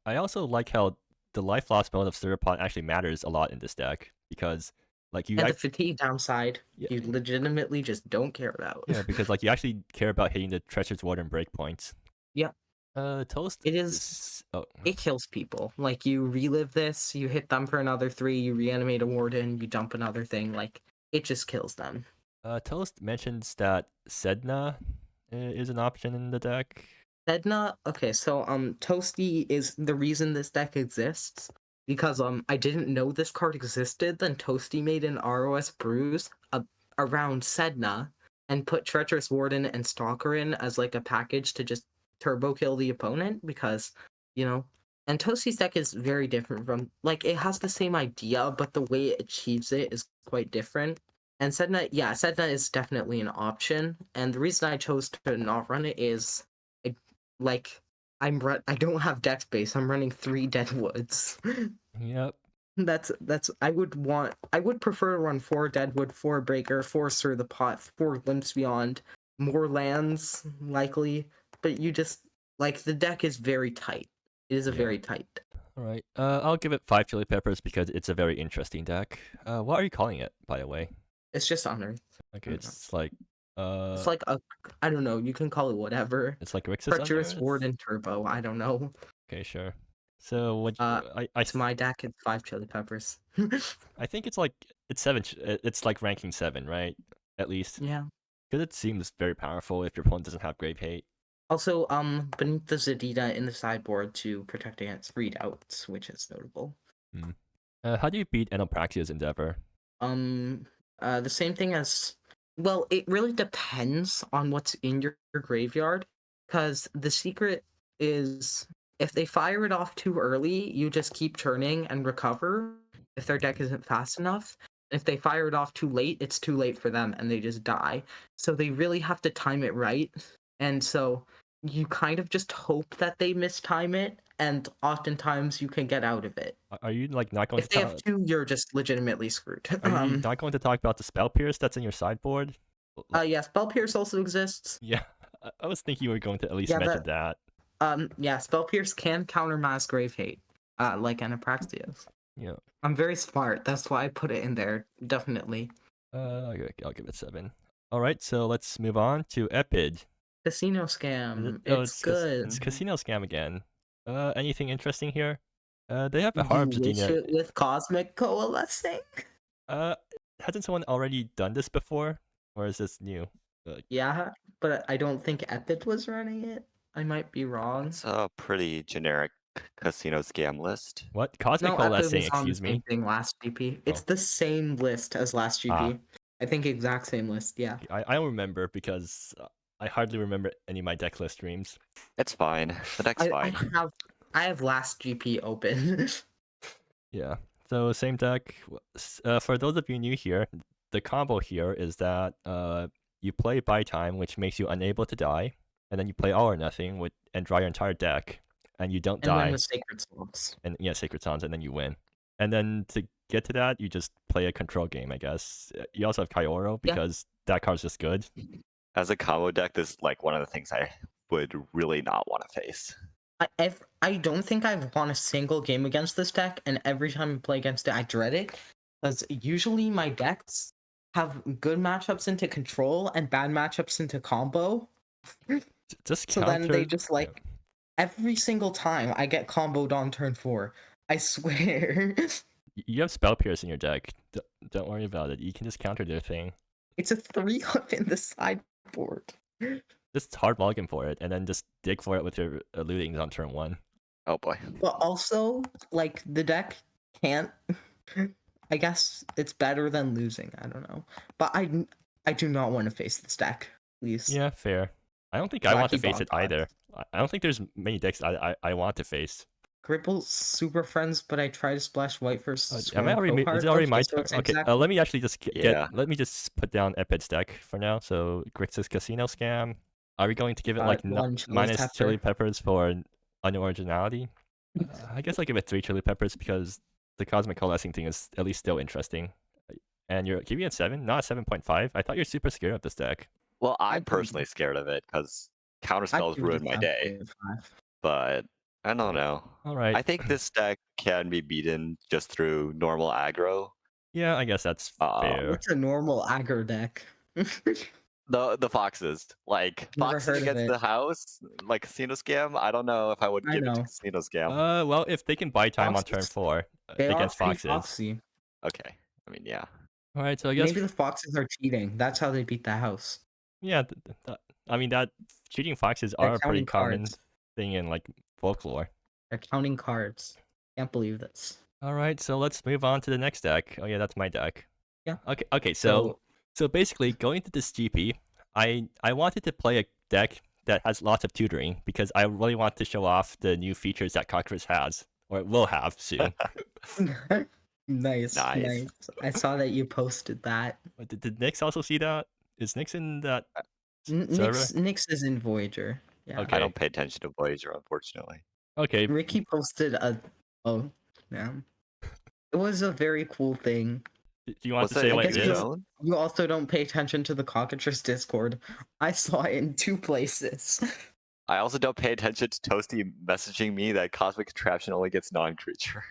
Speaker 1: I also like how the life loss mode of Stirrapot actually matters a lot in this deck, because like you
Speaker 3: And the fatigue downside,
Speaker 1: Yeah.
Speaker 3: you legitimately just don't care about.
Speaker 1: yeah, because like you actually care about hitting the Treacherous Warden breakpoints.
Speaker 3: Yep.
Speaker 1: Toast
Speaker 3: It is. It kills people. Like, you relive this, you hit them for another 3, you reanimate a Warden, you dump another thing. Like, it just kills them.
Speaker 1: Toast mentions that Sedna is an option in the deck.
Speaker 3: Sedna, okay, so Toasty is the reason this deck exists, because I didn't know this card existed. Then Toasty made an ROS Brews around Sedna and put Treacherous Warden and Stalker in as like a package to just turbo kill the opponent, because and Toasty's deck is very different from, like, it has the same idea, but the way it achieves it is quite different. And Sedna is definitely an option, and the reason I chose to not run it is, like, I don't have deck space. I'm running 3 Deadwoods.
Speaker 1: Yep.
Speaker 3: That's I would prefer to run 4 Deadwood, 4 Breaker, 4 Stir the Pot, 4 Glimpse Beyond, more lands likely, but you just like the deck is very tight. It is a
Speaker 1: Yeah.
Speaker 3: very tight deck.
Speaker 1: All right. I'll give it 5 chili peppers because it's a very interesting deck. What are you calling it, by the way?
Speaker 3: It's just Unearth.
Speaker 1: Okay, it's like
Speaker 3: It's like a I don't know, you can call it whatever.
Speaker 1: it's like Rix's
Speaker 3: Treacherous
Speaker 1: Unearth?
Speaker 3: Ward and Turbo, I don't know.
Speaker 1: Okay, sure. So what?
Speaker 3: It's my deck, it's 5 chili peppers.
Speaker 1: I think it's like it's 7. It's like ranking 7, right? At least.
Speaker 3: Yeah.
Speaker 1: Because it seems very powerful if your opponent doesn't have Grave Hate.
Speaker 3: Also, beneath the Zadida in the sideboard to protect against readouts, which is notable.
Speaker 1: How do you beat Enopraxia's Endeavor?
Speaker 3: The same thing as well, it really depends on what's in your graveyard, because the secret is if they fire it off too early, you just keep turning and recover if their deck isn't fast enough. If they fire it off too late, it's too late for them and they just die. So they really have to time it right. And so you kind of just hope that they mistime it, and oftentimes you can get out of it.
Speaker 1: Are you like not going
Speaker 3: If
Speaker 1: to
Speaker 3: they
Speaker 1: talk?
Speaker 3: have 2, you're just legitimately screwed.
Speaker 1: Are you not going to talk about the Spell Pierce that's in your sideboard?
Speaker 3: Yeah, Spell Pierce also exists.
Speaker 1: Yeah, I was thinking you were going to at least
Speaker 3: Yeah,
Speaker 1: mention that.
Speaker 3: Yeah, Spell Pierce can counter Mass Grave Hate, like Anapraxia's.
Speaker 1: Yeah.
Speaker 3: I'm very smart. That's why I put it in there. Definitely.
Speaker 1: Okay, I'll give it 7. All right, so let's move on to Epid.
Speaker 3: Casino Scam.
Speaker 1: Oh,
Speaker 3: It's good.
Speaker 1: It's Casino Scam again. Anything interesting here? They have a
Speaker 3: Do
Speaker 1: Harbs
Speaker 3: you wish
Speaker 1: Zadina.
Speaker 3: it with Cosmic Coalescing?
Speaker 1: Hasn't someone already done this before, or is this new?
Speaker 3: Yeah, but I don't think Epid was running it. I might be wrong.
Speaker 2: It's a pretty generic casino scam list.
Speaker 1: What? Cosmic
Speaker 3: No, Epid
Speaker 1: Coalescing,
Speaker 3: was on the
Speaker 1: excuse
Speaker 3: same
Speaker 1: me.
Speaker 3: thing last GP. It's
Speaker 1: Oh.
Speaker 3: the same list as last GP. I think exact same list. Yeah.
Speaker 1: I don't remember because I hardly remember any of my Decklist streams.
Speaker 2: It's fine. The deck's fine.
Speaker 3: I have last GP open.
Speaker 1: Yeah. So same deck. For those of you new here, the combo here is that you play Buy Time, which makes you unable to die, and then you play All or Nothing and draw your entire deck, and you don't
Speaker 3: and
Speaker 1: die.
Speaker 3: win with Sacred Swamps.
Speaker 1: And yeah, Sacred Songs, and then you win. And then to get to that, you just play a control game, I guess. You also have Kyoro because that card's just good.
Speaker 2: As a combo deck, this is like one of the things I would really not want to face.
Speaker 3: I don't think I've won a single game against this deck, and every time I play against it, I dread it. Because usually my decks have good matchups into control and bad matchups into combo.
Speaker 1: Just
Speaker 3: so then they just
Speaker 1: yeah.
Speaker 3: every single time I get comboed on turn 4. I swear.
Speaker 1: You have Spell Pierce in your deck. Don't worry about it. You can just counter their thing.
Speaker 3: It's a 3-up in the sideboard.
Speaker 1: Just hard mulligan for it, and then just dig for it with your lootings on turn 1.
Speaker 2: Oh boy.
Speaker 3: But also, like, the deck can't... I guess it's better than losing. I don't know. But I do not want to face this deck, please.
Speaker 1: Yeah, fair. I don't think I want to
Speaker 3: Wacky
Speaker 1: face it
Speaker 3: Bonfire.
Speaker 1: either. I don't think there's many decks I want to face.
Speaker 3: Gripple's super friends, but I try to splash white versus
Speaker 1: Am I already? Is it already my turn? Okay. Let me actually just let me just put down Epid's deck for now. So Grixis Casino Scam. Are we going to give it like minus chili peppers for unoriginality? I guess I give it 3 chili peppers because the Cosmic Coalescing thing is at least still interesting. And you're giving it 7, not a 7.5. I thought you're super scared of this deck.
Speaker 2: Well, I'm personally scared of it because counterspells ruin my day. But I don't know.
Speaker 1: All right.
Speaker 2: I think this deck can be beaten just through normal aggro.
Speaker 1: Yeah, I guess that's fair.
Speaker 3: What's a normal aggro deck?
Speaker 2: The foxes, like foxes against the house, like Casino Scam. I don't know if I would give it to Casino Scam.
Speaker 1: Well, if they can buy time on turn 4 against foxes.
Speaker 3: Foxy.
Speaker 2: Okay, I mean, yeah.
Speaker 1: All right, so I guess
Speaker 3: maybe the foxes are cheating. That's how they beat the house.
Speaker 1: Yeah, I mean that cheating foxes are a pretty common thing in like folklore.
Speaker 3: They're counting cards. Can't believe this.
Speaker 1: All right, so let's move on to the next deck. Oh yeah, that's my deck.
Speaker 3: Yeah.
Speaker 1: Okay. So basically, going to this GP, I wanted to play a deck that has lots of tutoring because I really want to show off the new features that Cockroach has or will have soon.
Speaker 3: Nice. I saw that you posted that.
Speaker 1: Did Nix also see that? Is Nix in that server?
Speaker 3: Nix is in Voyager. Yeah.
Speaker 1: Okay.
Speaker 2: I don't pay attention to Voyager, unfortunately.
Speaker 1: Okay.
Speaker 3: Ricky posted a. Oh, yeah. It was a very cool thing.
Speaker 1: Do you want
Speaker 2: Was
Speaker 1: to
Speaker 2: it
Speaker 1: say
Speaker 2: in
Speaker 1: what
Speaker 3: guess
Speaker 1: it
Speaker 2: your
Speaker 1: is?
Speaker 2: zone?
Speaker 3: You also don't pay attention to the Cockatrice Discord. I saw it in 2 places.
Speaker 2: I also don't pay attention to Toasty messaging me that Cosmic Contraption only gets non-creature.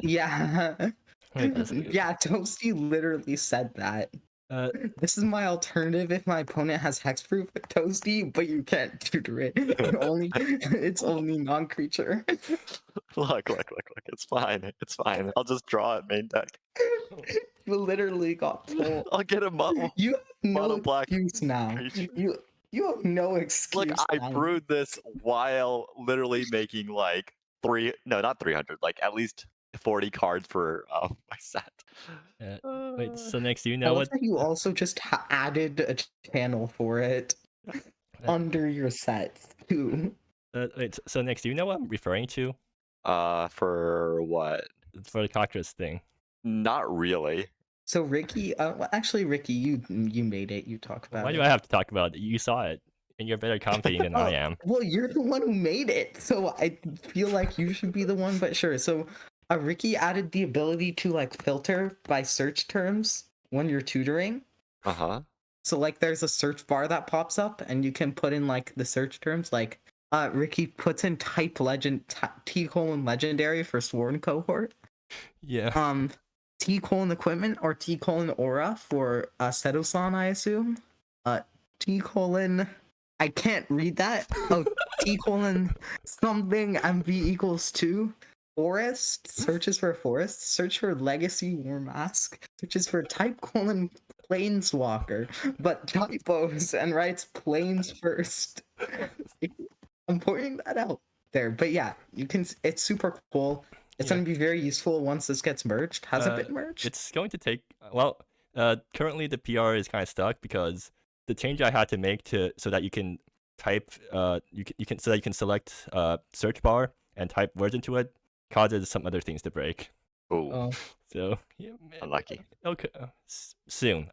Speaker 3: Yeah.
Speaker 1: Wait a second.
Speaker 3: Yeah, Toasty literally said that.
Speaker 1: Uh,
Speaker 3: This is my alternative if my opponent has hexproof Toasty, but you can't tutor it. It's only non-creature.
Speaker 2: Look. It's fine. It's fine. I'll just draw it main deck.
Speaker 3: You literally got told.
Speaker 2: I'll get a
Speaker 3: You have no
Speaker 2: mono black
Speaker 3: excuse now.
Speaker 2: creature.
Speaker 3: You have no excuse.
Speaker 2: Look, I
Speaker 3: now.
Speaker 2: brewed this while literally making like not 300, like at least 40 cards for my set.
Speaker 1: wait. So next, do you
Speaker 3: I
Speaker 1: know
Speaker 3: love
Speaker 1: what?
Speaker 3: that you also just added a channel for it under your sets too.
Speaker 1: Wait. So next, do you know what I'm referring to?
Speaker 2: For what?
Speaker 1: It's for the cockroach thing.
Speaker 2: Not really.
Speaker 3: So Ricky, well, actually Ricky, you made it. You talk about
Speaker 1: Why
Speaker 3: it.
Speaker 1: do I have to talk about it? You saw it, and you're better commentating than I am.
Speaker 3: Well, you're the one who made it, so I feel like you should be the one. But sure. So, Ricky added the ability to like filter by search terms when you're tutoring.
Speaker 2: Uh-huh.
Speaker 3: So like, there's a search bar that pops up, and you can put in like the search terms. Like, Ricky puts in type legend T: legendary for Sworn cohort.
Speaker 1: Yeah.
Speaker 3: T: equipment or T: aura for Seto-san, I assume. T: I can't read that. Oh, T: something MV equals 2. Forest searches for forest. Search for legacy war mask. Searches for type: planeswalker, but typos and writes planes first. I'm pointing that out there, but yeah, you can. It's super cool. It's
Speaker 1: Yeah.
Speaker 3: going to be very useful once this gets merged. Has it been merged?
Speaker 1: It's going to take. Well, currently the PR is kind of stuck because the change I had to make so that you can type you can so that you can select search bar and type words into it causes some other things to break.
Speaker 2: Ooh,
Speaker 3: Oh,
Speaker 1: So yeah,
Speaker 2: unlucky.
Speaker 1: Okay, soon.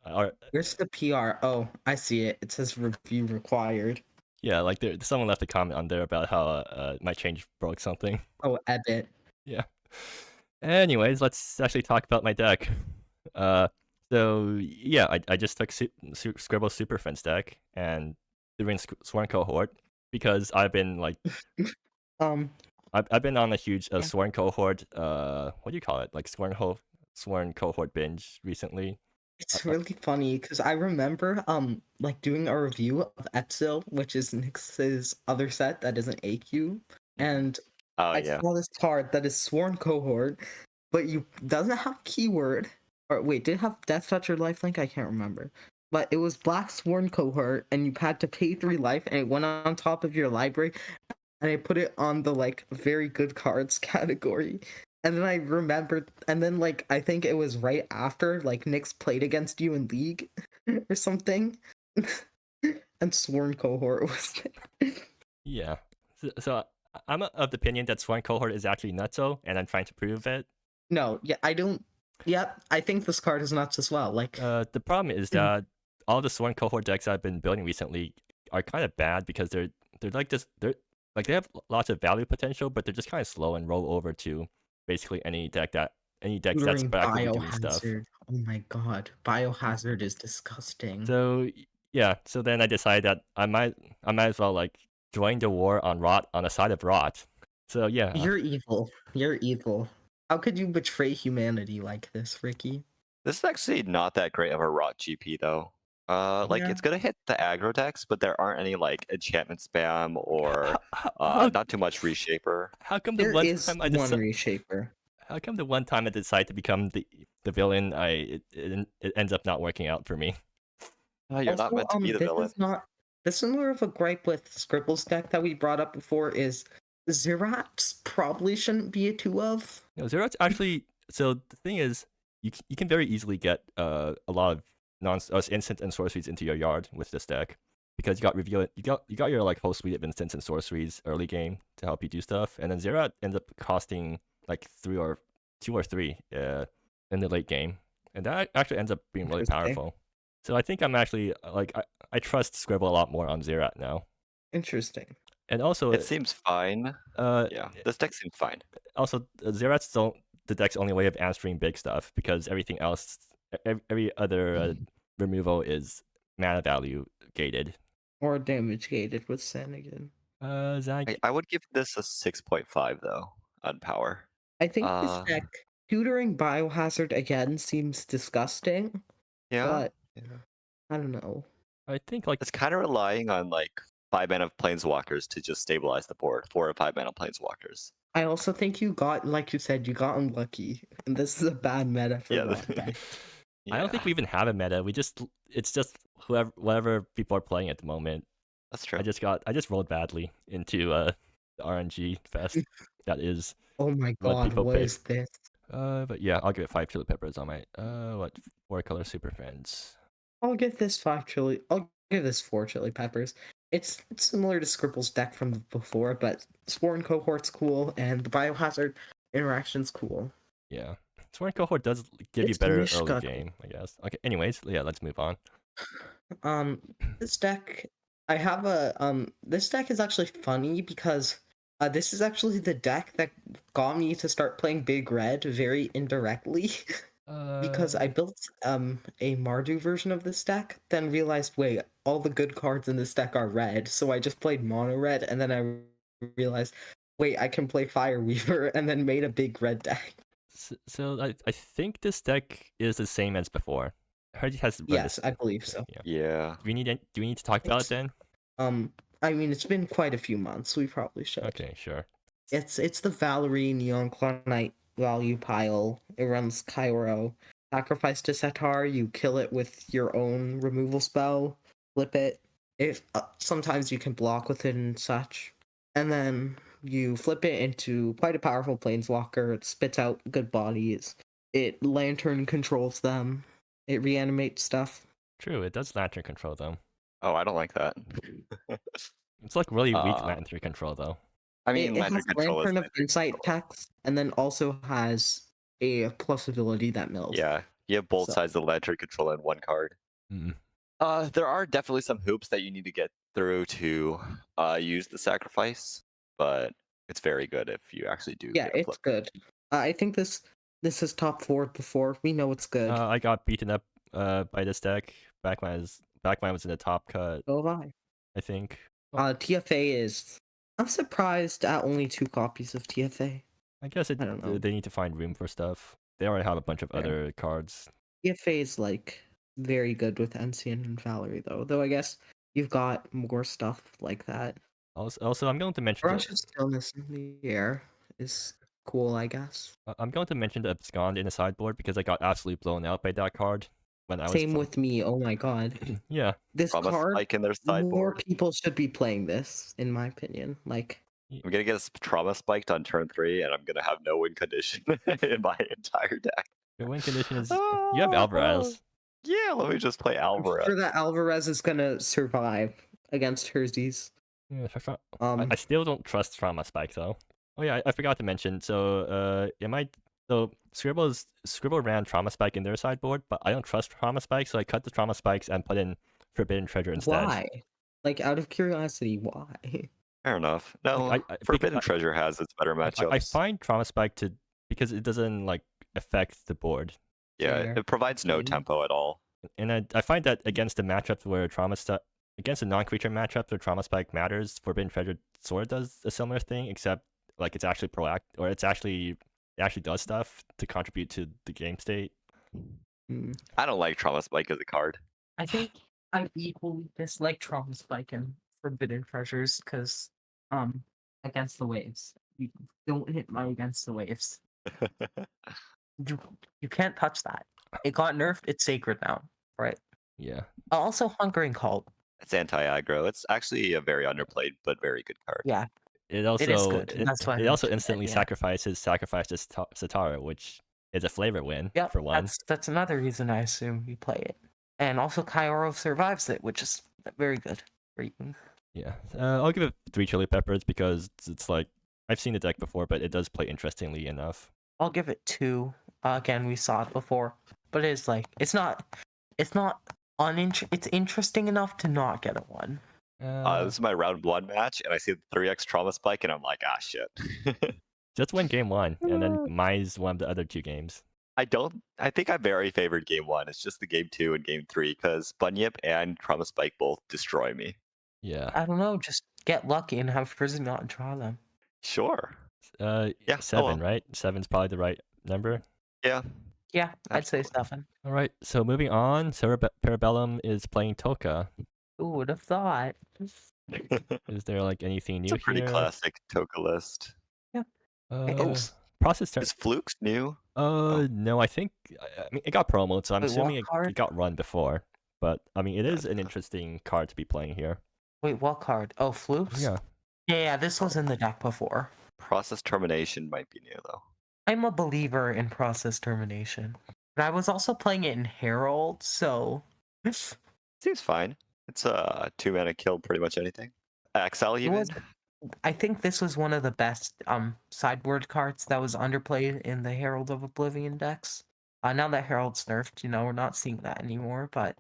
Speaker 3: where's the PR? Oh, I see it. It says review required.
Speaker 1: Yeah, like someone left a comment on there about how my change broke something.
Speaker 3: Oh, edit.
Speaker 1: Yeah. Anyways, let's actually talk about my deck. So yeah, I just took Scribble's Super Friends deck and threw in Sworn Cohort because I've been like I've been on a huge
Speaker 3: Yeah.
Speaker 1: Sworn Cohort what do you call it, like Sworn Cohort binge recently.
Speaker 3: It's really funny because I remember like doing a review of Epsil, which is Nyx's other set that isn't AQ, and
Speaker 2: Oh
Speaker 3: I
Speaker 2: yeah.
Speaker 3: saw this card that is Sworn Cohort, but you doesn't have keyword. Or wait, did it have Death Touch or Lifelink? I can't remember. But it was Black Sworn Cohort, and you had to pay 3 life, and it went on top of your library, and I put it on the like very good cards category. And then I remembered, and then like I think it was right after like Nyx played against you in League or something, and Sworn Cohort was there.
Speaker 1: Yeah. So I'm of the opinion that Sworn Cohort is actually nutso, and I'm trying to prove it.
Speaker 3: No, yeah, I don't. Yep, I think this card is nuts as well. Like,
Speaker 1: the problem is that all the Sworn Cohort decks I've been building recently are kind of bad because they're like this. They're like they have lots of value potential, but they're just kind of slow and roll over to basically any decks that's actively doing stuff.
Speaker 3: Biohazard. Oh my god, Biohazard is disgusting.
Speaker 1: So yeah, so then I decided that I might as well like join the war on Rot on the side of Rot. So yeah,
Speaker 3: You're evil. You're evil. How could you betray humanity like this, Ricky?
Speaker 2: This is actually not that great of a rot GP though. Like
Speaker 3: Yeah.
Speaker 2: it's gonna hit the aggro decks, but there aren't any like enchantment spam or not too much reshaper.
Speaker 1: How come the
Speaker 3: There
Speaker 1: one
Speaker 3: is
Speaker 1: time I
Speaker 3: one reshaper.
Speaker 1: How come the one time I decide to become the villain, it ends up not working out for me?
Speaker 2: You're not meant to be the
Speaker 3: this
Speaker 2: villain.
Speaker 3: is not. This is more of a gripe with Scribble's deck that we brought up before. Is Xerax probably shouldn't be a 2 of.
Speaker 1: No, Xerax actually. So the thing is, you can very easily get a lot of instant and sorceries into your yard with this deck because you got reveal. You got your like whole suite of instants and sorceries early game to help you do stuff, and then Xerax ends up costing like 2 or 3 in the late game, and that actually ends up being really
Speaker 3: Interesting.
Speaker 1: powerful. So I think I'm actually like I trust Scribble a lot more on Xerath now.
Speaker 3: Interesting.
Speaker 1: And also,
Speaker 2: It seems fine.
Speaker 1: uh,
Speaker 2: Yeah, this deck seems fine.
Speaker 1: also Zerat's don't the deck's only way of answering big stuff because everything else, every other removal is mana value gated.
Speaker 3: Or damage gated with Sanigan.
Speaker 1: Zach,
Speaker 2: I would give this a 6.5 though on power.
Speaker 3: I think this deck tutoring Biohazard again seems disgusting,
Speaker 2: Yeah.
Speaker 3: but
Speaker 2: Yeah.
Speaker 3: I don't know.
Speaker 1: I think like
Speaker 2: It's kind of relying on like 5 mana planeswalkers to just stabilize the board. 4 or 5 mana planeswalkers.
Speaker 3: I also think you got, like you said, you got unlucky, and this is a bad meta for
Speaker 2: Yeah.
Speaker 3: Rod deck.
Speaker 1: I don't think we even have a meta. It's just whatever people are playing at the moment.
Speaker 2: That's true.
Speaker 1: I just rolled badly into the RNG fest. That is
Speaker 3: Oh my
Speaker 1: what
Speaker 3: god,
Speaker 1: people
Speaker 3: what
Speaker 1: pick.
Speaker 3: is this?
Speaker 1: But yeah, I'll give it 5 chili peppers on my 4-color super friends.
Speaker 3: I'll give this 4 chili peppers. It's similar to Scribble's deck from before, but Spore and Cohort's cool, and the Biohazard interaction's cool.
Speaker 1: Yeah, Sworn Cohort does give you
Speaker 3: It's
Speaker 1: better
Speaker 3: Wish
Speaker 1: early
Speaker 3: Scuttle.
Speaker 1: game, I guess. Okay, anyways, yeah, let's move on.
Speaker 3: This deck, I have a this deck is actually funny because this is actually the deck that got me to start playing Big Red very indirectly. Because I built a Mardu version of this deck, then realized, wait, all the good cards in this deck are red, so I just played mono red, and then I realized, wait, I can play Fire Weaver, and then made a big red deck.
Speaker 1: So I think this deck is the same as before. I heard it has run
Speaker 3: Yes,
Speaker 1: this.
Speaker 3: I believe so.
Speaker 2: Yeah.
Speaker 1: Do we need to talk about it then?
Speaker 3: I mean, it's been quite a few months. We probably should.
Speaker 1: Okay, sure.
Speaker 3: It's the Valerie Neon Clonite value pile. It runs Cairo. Sacrifice to Satar, you kill it with your own removal spell, flip it. If sometimes you can block with it and such. And then you flip it into quite a powerful planeswalker. It spits out good bodies. It lantern controls them. It reanimates stuff.
Speaker 1: True, it does lantern control though.
Speaker 2: Oh, I don't like that.
Speaker 1: It's like really weak lantern control though.
Speaker 2: I mean,
Speaker 3: It
Speaker 2: lantern
Speaker 3: has
Speaker 2: control is
Speaker 3: Lantern of
Speaker 2: lantern
Speaker 3: Insight
Speaker 2: control.
Speaker 3: text, and then also has a plus ability that mills.
Speaker 2: Yeah, you have both
Speaker 3: So-
Speaker 2: sides of lantern control in one card.
Speaker 1: Mm.
Speaker 2: There are definitely some hoops that you need to get through to use the sacrifice, but it's very good if you actually do.
Speaker 3: Yeah,
Speaker 2: get a
Speaker 3: it's
Speaker 2: flip.
Speaker 3: good. I think this is top 4 before. We know it's good.
Speaker 1: I got beaten up by this deck back when I was in the top cut,
Speaker 3: So have I.
Speaker 1: I think.
Speaker 3: TFA is. I'm surprised at only 2 copies of TFA.
Speaker 1: I guess
Speaker 3: I don't know.
Speaker 1: they need to find room for stuff. They already have a bunch of
Speaker 3: Yeah.
Speaker 1: other cards.
Speaker 3: TFA is like very good with Ensign and Valerie though. Though I guess you've got more stuff like that.
Speaker 1: Also, I'm going to mention
Speaker 3: Rush of Stillness in the Air is cool, I guess.
Speaker 1: I'm going to mention the Abscond in the sideboard because I got absolutely blown out by that card when I was
Speaker 3: Same with me. Oh my god.
Speaker 1: yeah.
Speaker 3: This
Speaker 2: Promise
Speaker 3: card,
Speaker 2: spike in their
Speaker 3: more
Speaker 2: sideboard.
Speaker 3: people should be playing this, in my opinion. Like,
Speaker 2: I'm gonna get trauma spiked on turn 3, and I'm gonna have no win condition in my entire deck.
Speaker 1: Your win condition is you have Alvarez.
Speaker 2: Yeah, let me just play
Speaker 3: I'm
Speaker 2: Alvarez.
Speaker 3: sure that Alvarez is gonna survive against Herzies.
Speaker 1: Yeah, I still don't trust Trauma Spike though. Oh yeah, I forgot to mention. So Scribble ran Trauma Spike in their sideboard, but I don't trust Trauma Spike, so I cut the Trauma Spikes and put in Forbidden Treasure instead.
Speaker 3: Why? Like, out of curiosity, why?
Speaker 2: Fair enough. No,
Speaker 1: Like,
Speaker 2: Forbidden Treasure has its better matchups.
Speaker 1: I find Trauma Spike because it doesn't like affect the board.
Speaker 2: Yeah,
Speaker 3: Fair.
Speaker 2: it provides no
Speaker 3: Mhm.
Speaker 2: tempo at all.
Speaker 1: And I find that against the matchups where against the non-creature matchups where Trauma Spike matters, Forbidden Treasure sort of does a similar thing, except like it's actually proactive, or it actually does stuff to contribute to the game state.
Speaker 3: Hmm.
Speaker 2: I don't like Trauma Spike as a card.
Speaker 3: I think I equally dislike Trauma Spike and Forbidden Treasures because, against the waves. You don't hit my against the waves. You can't touch that. It got nerfed. It's sacred now, right?
Speaker 1: Yeah.
Speaker 3: Also, Hungering Cult.
Speaker 2: It's anti-aggro. It's actually a very underplayed but very good card.
Speaker 3: Yeah,
Speaker 1: It also
Speaker 3: is good. That's why I
Speaker 1: it also
Speaker 3: mentioned it,
Speaker 1: instantly
Speaker 3: yeah.
Speaker 1: sacrifices Satara, which is a flavor win
Speaker 3: Yeah,
Speaker 1: for one.
Speaker 3: that's another reason I assume you play it. And also Cairo survives it, which is very good. Great.
Speaker 1: Yeah. I'll give it 3 chili peppers because it's like I've seen the deck before, but it does play interestingly enough.
Speaker 3: I'll give it 2. Again, we saw it before, but it's not it's interesting enough to not get a 1.
Speaker 2: This is my round 1 match, and I see the 3x trauma spike, and I'm like, ah, shit.
Speaker 1: Just win game 1, and then Mai's one of the other 2 games.
Speaker 2: I think I very favored game 1. It's just the game 2 and game 3 because Bunyip and trauma spike both destroy me.
Speaker 1: Yeah.
Speaker 3: I don't know. Just get lucky and have Frizzy not draw them.
Speaker 2: Sure.
Speaker 1: Yeah. 7, right? 7's probably the right number.
Speaker 2: Yeah.
Speaker 3: Yeah, I'd say
Speaker 2: Absolutely.
Speaker 3: 7.
Speaker 1: All right. So moving on, Parabellum is playing Toka.
Speaker 3: Who would have thought?
Speaker 1: Is there like anything new
Speaker 2: It's a pretty
Speaker 1: here?
Speaker 2: classic Toka list.
Speaker 1: Process turn.
Speaker 2: Is Flukes new?
Speaker 1: No, I think I mean it got promoted, so I'm
Speaker 3: Wait, what
Speaker 1: assuming it
Speaker 3: card?
Speaker 1: got run before. But I mean, it is an
Speaker 2: Gotcha.
Speaker 1: interesting card to be playing here.
Speaker 3: Wait, what card? Oh, Flukes?
Speaker 1: Yeah.
Speaker 3: Yeah, this was in the deck before.
Speaker 2: Process termination might be new though.
Speaker 3: I'm a believer in process termination. But I was also playing it in Herald, so
Speaker 2: Seems fine. It's a 2-mana kill pretty much anything. XL even.
Speaker 3: was- I think this was one of the best sideboard cards that was underplayed in the Herald of Oblivion decks. Now that Herald's nerfed, we're not seeing that anymore, but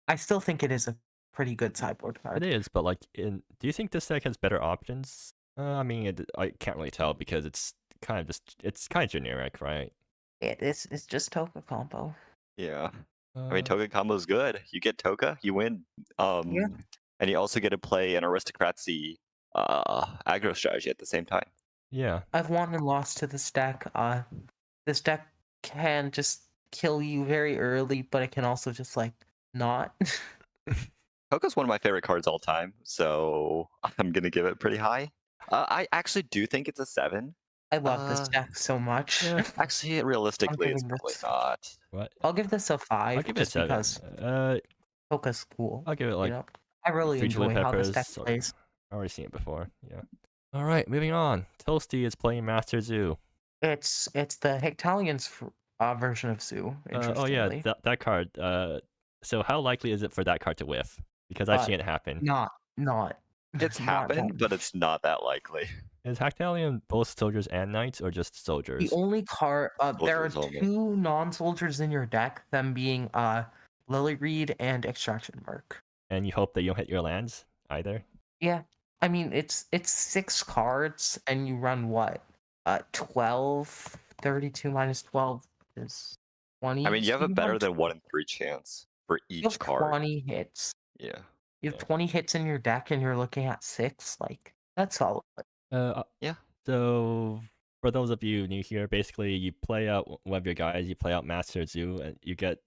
Speaker 3: I still think it is a pretty good sideboard card.
Speaker 1: It is, but like, do you think this deck has better options? I mean, I can't really tell because it's kind of generic, right?
Speaker 3: It's just Toka combo.
Speaker 2: Yeah. I mean, Toka combo's good. You get Toka, you win. And you also get to play an aristocracy aggro strategy at the same time.
Speaker 1: Yeah.
Speaker 3: I've won and lost to this deck. This deck can just kill you very early, but it can also just like not.
Speaker 2: Toka's one of my favorite cards all time, so I'm gonna give it pretty high. I actually do think it's a 7.
Speaker 3: I love this deck so much.
Speaker 1: Yeah.
Speaker 2: Actually, realistically, it's
Speaker 3: giving
Speaker 2: probably
Speaker 3: this-
Speaker 2: not.
Speaker 1: What?
Speaker 3: I'll give this a 5.
Speaker 1: I'll give it a
Speaker 3: just
Speaker 1: 7.
Speaker 3: because Toka's cool.
Speaker 1: I'll give it like
Speaker 3: I really
Speaker 1: 3 chili
Speaker 3: enjoy how this
Speaker 1: peppers.
Speaker 3: deck plays.
Speaker 1: I've already seen it before. Yeah. All right, moving on. Toasty is playing Master Zoo.
Speaker 3: It's the Hectalian's version of Zoo.
Speaker 1: Oh yeah,
Speaker 3: Interestingly,
Speaker 1: that card. So how likely is it for that card to whiff? Because I've seen it happen.
Speaker 3: not.
Speaker 2: It's
Speaker 3: not
Speaker 2: happened,
Speaker 3: that.
Speaker 2: but it's not that likely.
Speaker 1: Is Hactalion both soldiers and knights, or just
Speaker 3: The
Speaker 1: soldiers?
Speaker 3: only card there are
Speaker 2: Soldiers only.
Speaker 3: 2 non-soldiers in your deck, them being Lily Reed and Extraction Mark.
Speaker 1: And you hope that you don't hit your lands either.
Speaker 3: Yeah, I mean it's 6 cards, and you run what? 12. 32 minus 12 is 20.
Speaker 2: I mean, you have
Speaker 3: so
Speaker 2: a better
Speaker 3: have-
Speaker 2: than 1 in 3 chance for
Speaker 3: You have
Speaker 2: each card.
Speaker 3: 20 hits.
Speaker 2: Yeah.
Speaker 3: You have
Speaker 1: Yeah.
Speaker 3: 20 hits in your deck, and you're looking at 6. Like that's solid.
Speaker 2: Yeah.
Speaker 1: So for those of you new here, basically you play out one of your guys, you play out Master Zoo, and you get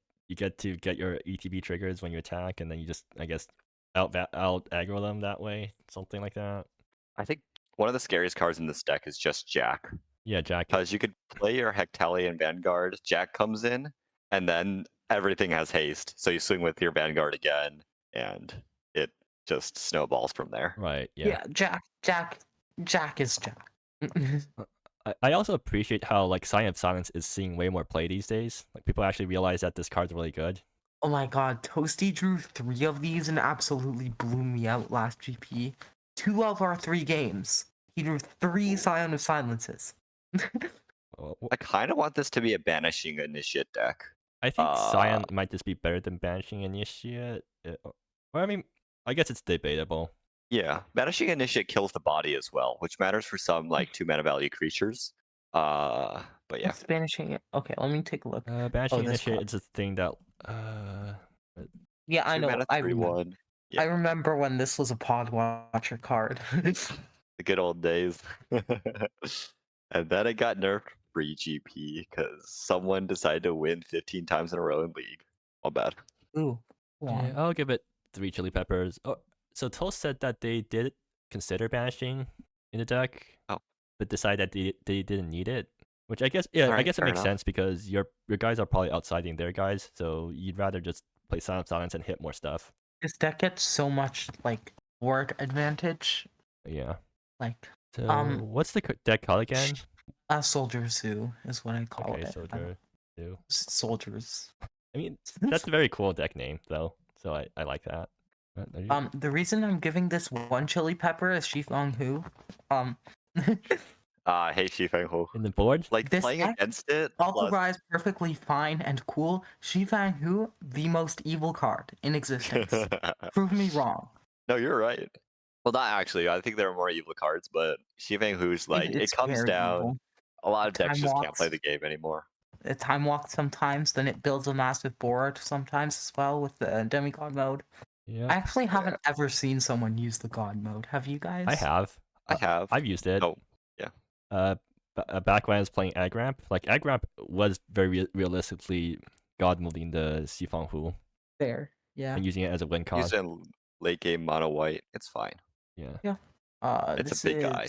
Speaker 1: to get your ETB triggers when you attack, and then you just out aggro them that way, something like that.
Speaker 2: I think one of the scariest cards in this deck is just Jack.
Speaker 1: Yeah, Jack.
Speaker 2: Because you could play your Hectalian Vanguard, Jack comes in, and then everything has haste. So you swing with your Vanguard again, and it just snowballs from there.
Speaker 1: Right. Yeah.
Speaker 3: Jack is Jack.
Speaker 1: I also appreciate how like Sign of Silence is seeing way more play these days. Like people actually realize that this card's really good.
Speaker 3: Oh my god, Toasty drew 3 of these and absolutely blew me out last GP. 2 of our 3 games. He drew 3 Scion of Silences.
Speaker 2: I kind of want this to be a Banishing Initiate deck.
Speaker 1: I think Scion might just be better than Banishing Initiate. Or I mean, I guess it's debatable.
Speaker 2: Yeah, Banishing Initiate kills the body as well, which matters for some like 2-mana value creatures. But yeah.
Speaker 3: What's banishing it? Okay, let me take a look.
Speaker 1: Banishing
Speaker 3: this
Speaker 1: Initiate
Speaker 3: card.
Speaker 1: is a thing that
Speaker 3: Yeah, I know.
Speaker 2: 2-mana,
Speaker 3: I remember.
Speaker 2: 3/1. Yeah.
Speaker 3: I remember when this was a Pod Watcher card.
Speaker 2: The good old days. And then it got nerfed free GP because someone decided to win 15 times in a row in League. All bad.
Speaker 3: Ooh.
Speaker 1: yeah, I'll give it 3 chili peppers. Oh, so Toast said that they did consider banishing in the deck, but decided that they didn't need it. Which I guess, I
Speaker 2: Alright,
Speaker 1: guess it
Speaker 2: fair
Speaker 1: makes
Speaker 2: enough.
Speaker 1: sense because your guys are probably outsiding their guys, so you'd rather just play Silent Silence and hit more stuff.
Speaker 3: This deck gets so much like board advantage.
Speaker 1: Yeah.
Speaker 3: Like
Speaker 1: So what's the deck called again?
Speaker 3: Soldier Zoo is what I call
Speaker 1: Okay,
Speaker 3: it.
Speaker 1: Soldier Zoo.
Speaker 3: Soldiers.
Speaker 1: I mean, that's a very cool deck name though, so I like that.
Speaker 3: The reason I'm giving this 1 chili pepper is Shifang Hu.
Speaker 2: I hate Shifeng Hu.
Speaker 1: In the board?
Speaker 2: Like
Speaker 3: This
Speaker 2: playing
Speaker 3: deck
Speaker 2: against it. plus-
Speaker 3: Authorized perfectly fine and cool. Shifang Hu, the most evil card in existence. Prove me wrong.
Speaker 2: No, you're right. Well, not actually. I think there are more evil cards, but Xifeng Hu's like it
Speaker 3: It's
Speaker 2: comes
Speaker 3: very
Speaker 2: down.
Speaker 3: evil.
Speaker 2: A lot of decks
Speaker 3: Time
Speaker 2: just can't play
Speaker 3: walks.
Speaker 2: the game anymore.
Speaker 3: It time walks sometimes, then it builds a massive board sometimes as well with the demigod mode.
Speaker 1: Yeah,
Speaker 3: I actually haven't ever seen someone use the god mode. Have you guys?
Speaker 1: I have.
Speaker 2: I have.
Speaker 1: I've used it.
Speaker 2: Oh, yeah.
Speaker 1: Back when I was playing Egg Ramp, like Egg Ramp was very realistically god moving the Xifeng Hu
Speaker 3: There. Yeah.
Speaker 1: and using it as a win con.
Speaker 2: Use it in late game mono white. It's fine.
Speaker 1: Yeah.
Speaker 3: Yeah.
Speaker 2: It's
Speaker 3: This
Speaker 2: a big
Speaker 3: is...
Speaker 2: guy.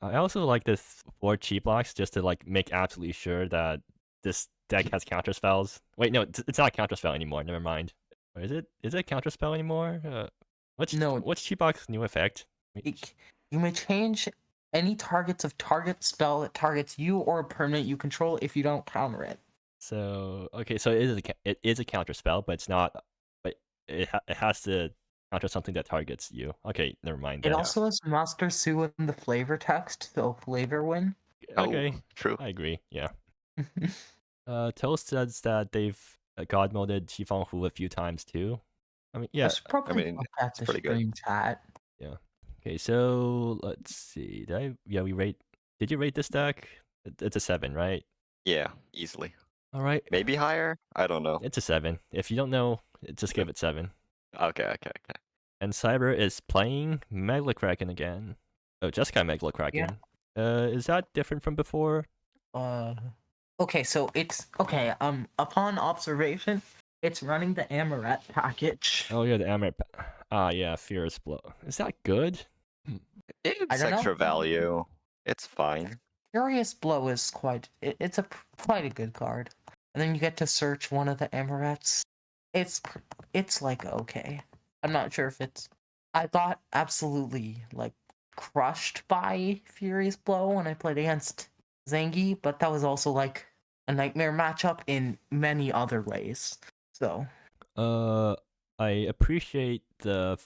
Speaker 1: I also like this 4 cheap blocks just to like make absolutely sure that this deck has counter spells. Wait, no, it's not a counter spell anymore. Never mind. Or is it? Is it a counter spell anymore? What's cheap box new effect?
Speaker 3: You may change any targets of target spell that targets you or a permanent you control if you don't counter it.
Speaker 1: So okay, so it is a counter spell, but it's not. But it has to counter something that targets you. Okay, never mind.
Speaker 3: It
Speaker 1: Then.
Speaker 3: also has Master Su in the flavor text, so flavor win.
Speaker 1: Okay,
Speaker 2: true.
Speaker 1: I agree. Yeah. Toast says that they've god moded Xifeng Hu a few times too. I mean, yeah.
Speaker 3: Let's probably
Speaker 2: I mean,
Speaker 3: look at
Speaker 2: it's
Speaker 3: the
Speaker 2: pretty good.
Speaker 3: stream chat.
Speaker 1: Yeah. Okay, so let's see. we rate. Did you rate this deck? It's a 7, right?
Speaker 2: Yeah, easily.
Speaker 1: All right.
Speaker 2: Maybe higher. I don't know.
Speaker 1: It's a 7. If you don't know, just give it 7.
Speaker 2: Okay.
Speaker 1: And Cyber is playing Megalokraken again. Oh, just got Megalokraken. Is that different from before?
Speaker 3: Okay, so it's okay. Upon observation, it's running the Amaret package.
Speaker 1: Oh yeah, the Amaret. Yeah, Fierce Blow. Is that good?
Speaker 2: It's
Speaker 3: don't know.
Speaker 2: extra value. It's fine.
Speaker 3: Furious Blow is quite a good card. And then you get to search one of the Amarets. It's like okay. I'm not sure if it's. I got absolutely like crushed by Furious Blow when I played against Zangi, but that was also like a nightmare matchup in many other ways. So.
Speaker 1: I appreciate the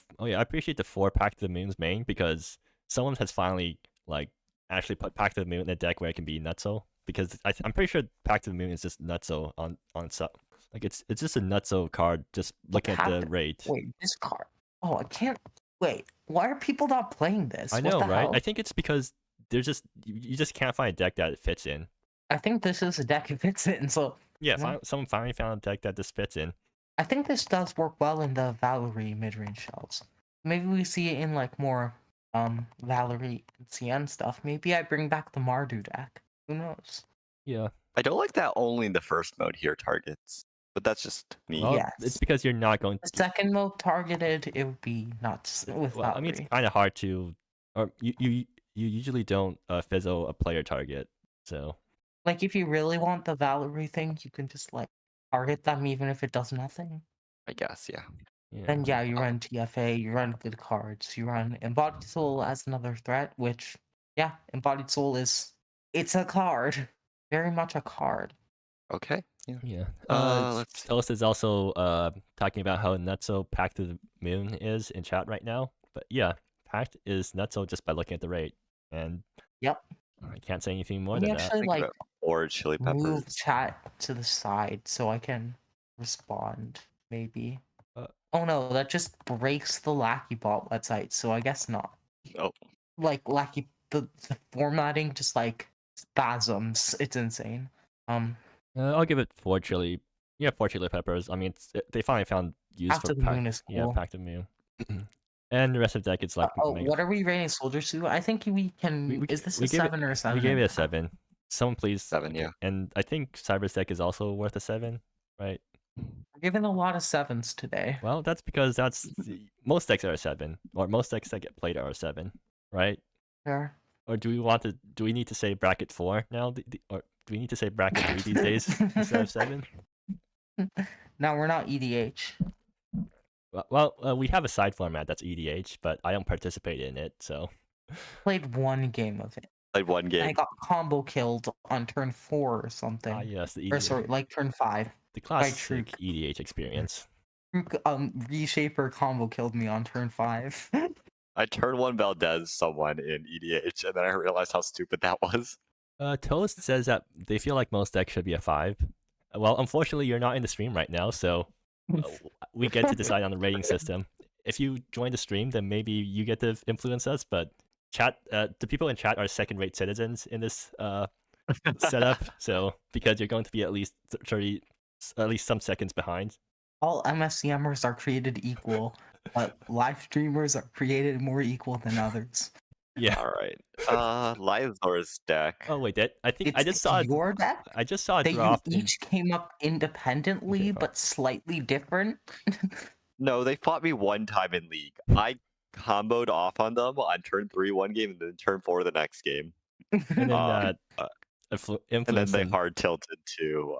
Speaker 1: 4 Pact of the Moon's main because someone has finally like actually put Pact of the Moon in a deck where it can be Nutso, because I'm pretty sure Pact of the Moon is just Nutso on itself. Like it's just a Nutso card. Just looking at the rate.
Speaker 3: Wait, this card. Oh, I can't. Wait, why are people not playing this?
Speaker 1: I know,
Speaker 3: what the
Speaker 1: right?
Speaker 3: hell?
Speaker 1: I think it's because there's just you just can't find a deck that it fits in.
Speaker 3: I think this is a deck that fits in. So
Speaker 1: yeah, someone finally found a deck that this fits in.
Speaker 3: I think this does work well in the Valerie midrange shells. Maybe we see it in like more Valerie and CN stuff. Maybe I bring back the Mardu deck. Who knows?
Speaker 1: Yeah.
Speaker 2: I don't like that only the first mode here targets, but that's just me.
Speaker 1: Well,
Speaker 3: Yes.
Speaker 1: it's because you're not going
Speaker 3: The
Speaker 1: to.
Speaker 3: second mode targeted, it would be nuts with
Speaker 1: Well,
Speaker 3: Valerie.
Speaker 1: I mean, it's kind of hard to, or you usually don't fizzle a player target, so.
Speaker 3: Like if you really want the Valerie thing, you can just like target them even if it does nothing.
Speaker 2: I guess, yeah.
Speaker 3: Then yeah, you run TFA, you run good cards, you run Embodied Soul as another threat, which yeah, Embodied Soul it's a card. Very much a card.
Speaker 2: Okay.
Speaker 1: Yeah.
Speaker 2: Let's see.
Speaker 1: Toast is also talking about how Nutso Pact of the Moon is in chat right now. But yeah, Pact is Nutso just by looking at the rate. And
Speaker 3: Yep.
Speaker 1: I can't say anything more
Speaker 3: Let me
Speaker 1: than that.
Speaker 3: actually like
Speaker 2: or chili peppers.
Speaker 3: move chat to the side so I can respond, maybe. Oh no, that just breaks the Lackey Bot website, so I guess not.
Speaker 2: Oh.
Speaker 3: Like Lackey, the formatting just like spasms. It's insane.
Speaker 1: I'll give it 4 chili. Yeah, 4 chili peppers. I mean, they finally found use
Speaker 3: Pact
Speaker 1: for
Speaker 3: of the Moon is
Speaker 1: Yeah,
Speaker 3: cool.
Speaker 1: Pact of the Moon. And the rest of the deck, it's like.
Speaker 3: What are we rating Soldier Suit? I think we can. Is this a 7 or a 7?
Speaker 1: We gave it a 7. Someone please.
Speaker 2: 7, yeah.
Speaker 1: And I think Cyber's deck is also worth a 7, right?
Speaker 3: We're giving a lot of 7s today.
Speaker 1: Well, that's because most decks are a 7, or most decks that get played are a 7, right?
Speaker 3: Sure.
Speaker 1: Or do we need to say bracket 4 now? Or do we need to say bracket 3 these days instead of 7?
Speaker 3: No, we're not EDH.
Speaker 1: Well, we have a side format that's EDH, but I don't participate in it, so.
Speaker 3: Played one game of it.
Speaker 2: Played one game.
Speaker 3: I got combo killed on turn 4 or something.
Speaker 1: Ah, yes, the EDH.
Speaker 3: Or sorry, like turn 5.
Speaker 1: The classic EDH experience.
Speaker 3: Reshaper combo killed me on turn 5.
Speaker 2: I turned one Valdez someone in EDH, and then I realized how stupid that was.
Speaker 1: Toast says that they feel like most decks should be a 5. Well, unfortunately, you're not in the stream right now, so we get to decide on the rating system. if you join the stream, then maybe you get to influence us. But chat, the people in chat are second-rate citizens in this setup. So because you're going to be at least 30, at least some seconds behind.
Speaker 3: All MSEMers are created equal, but live streamers are created more equal than others.
Speaker 1: Yeah.
Speaker 2: All right. Lyzor's deck.
Speaker 1: Oh wait, that I think I
Speaker 3: It's
Speaker 1: just saw
Speaker 3: your deck
Speaker 1: I just saw it
Speaker 3: that you
Speaker 1: dropped in.
Speaker 3: each came up independently,
Speaker 1: Okay,
Speaker 3: but slightly different.
Speaker 2: No, they fought me one time in League. I comboed off on them on turn 3 one game and then turn 4 the next game.
Speaker 1: And then
Speaker 2: Um,
Speaker 1: influence
Speaker 2: and then they
Speaker 1: them.
Speaker 2: hard tilted to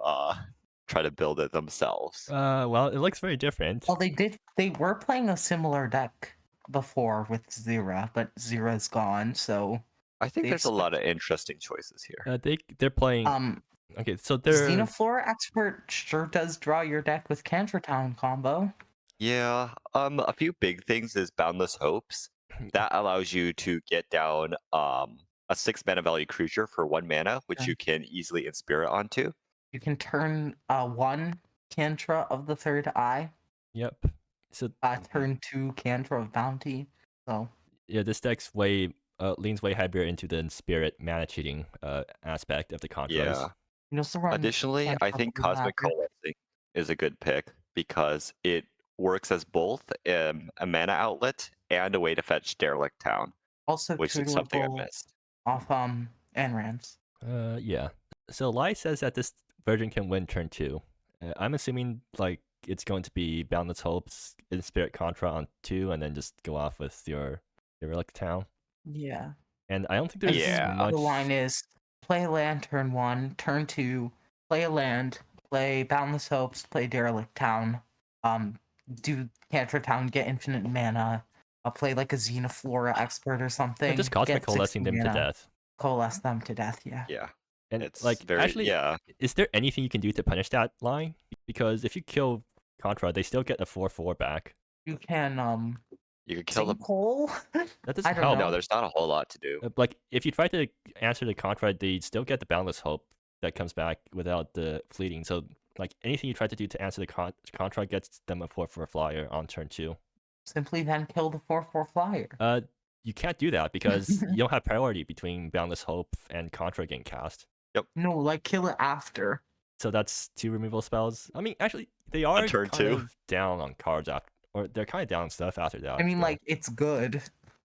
Speaker 2: try to build it themselves.
Speaker 1: Well, it looks very different.
Speaker 3: Well, they were playing a similar deck before with Zira, but Zira's gone, so
Speaker 2: I think
Speaker 3: they
Speaker 2: there's a lot of interesting choices here.
Speaker 1: They're playing. Okay, so they're
Speaker 3: Xenoflora Expert sure does draw your deck with Cantertown combo.
Speaker 2: Yeah, a few big things is Boundless Hopes. That allows you to get down a 6 mana value creature for 1 mana, which you can easily Inspirit onto.
Speaker 3: You can turn 1 Cantra of the third eye,
Speaker 1: Yep. So
Speaker 3: turn 2 Cantra of Bounty. So
Speaker 1: yeah, this deck's way leans way heavier into the spirit mana cheating aspect of the contras.
Speaker 2: Yeah.
Speaker 3: you also run
Speaker 2: Additionally, I
Speaker 3: Cantra
Speaker 2: think
Speaker 3: Blue
Speaker 2: Cosmic
Speaker 3: Hacker.
Speaker 2: Coalescing is a good pick because it works as both a mana outlet and a way to fetch Derelict Town,
Speaker 3: Also
Speaker 2: which is something I
Speaker 3: tutorable
Speaker 2: missed.
Speaker 3: off Enrams.
Speaker 1: Yeah. So Lai says that this version can win turn 2. I'm assuming like it's going to be Boundless Hopes in Spirit Contra on 2, and then just go off with your Relic Town.
Speaker 3: Yeah.
Speaker 1: And I don't think there's
Speaker 2: Yeah.
Speaker 1: much.
Speaker 3: The line is play land turn 1, turn 2, play a land, play Boundless Hopes, play Derelict Town, do Cantra Town, get infinite mana, play like a Xenoflora Expert or something.
Speaker 1: Just Cosmic
Speaker 3: get
Speaker 1: Coalescing
Speaker 3: 60
Speaker 1: them to
Speaker 3: mana,
Speaker 1: death.
Speaker 3: Coalesce them to death, yeah.
Speaker 2: Yeah.
Speaker 1: And
Speaker 2: It's
Speaker 1: like
Speaker 2: very
Speaker 1: actually,
Speaker 2: yeah.
Speaker 1: is there anything you can do to punish that line? Because if you kill Contra, they still get a 4/4 back.
Speaker 3: You can
Speaker 2: You could kill them.
Speaker 3: Sinkhole?
Speaker 1: That doesn't
Speaker 3: I don't
Speaker 1: help.
Speaker 3: know.
Speaker 2: No, there's not a whole lot to do.
Speaker 1: Like if you try to answer the Contra, they still get the Boundless Hope that comes back without the fleeting. So like anything you try to do to answer the Contra gets them a 4/4 flyer on turn 2.
Speaker 3: Simply then kill the 4/4 flyer.
Speaker 1: You can't do that because you don't have priority between Boundless Hope and Contra getting cast.
Speaker 3: No, like kill it after.
Speaker 1: So that's 2 removal spells. I mean, actually, they are
Speaker 2: turn
Speaker 1: kind
Speaker 2: 2.
Speaker 1: of down on cards after, or they're kind of down on stuff after that.
Speaker 3: I mean,
Speaker 1: so.
Speaker 3: like, it's good.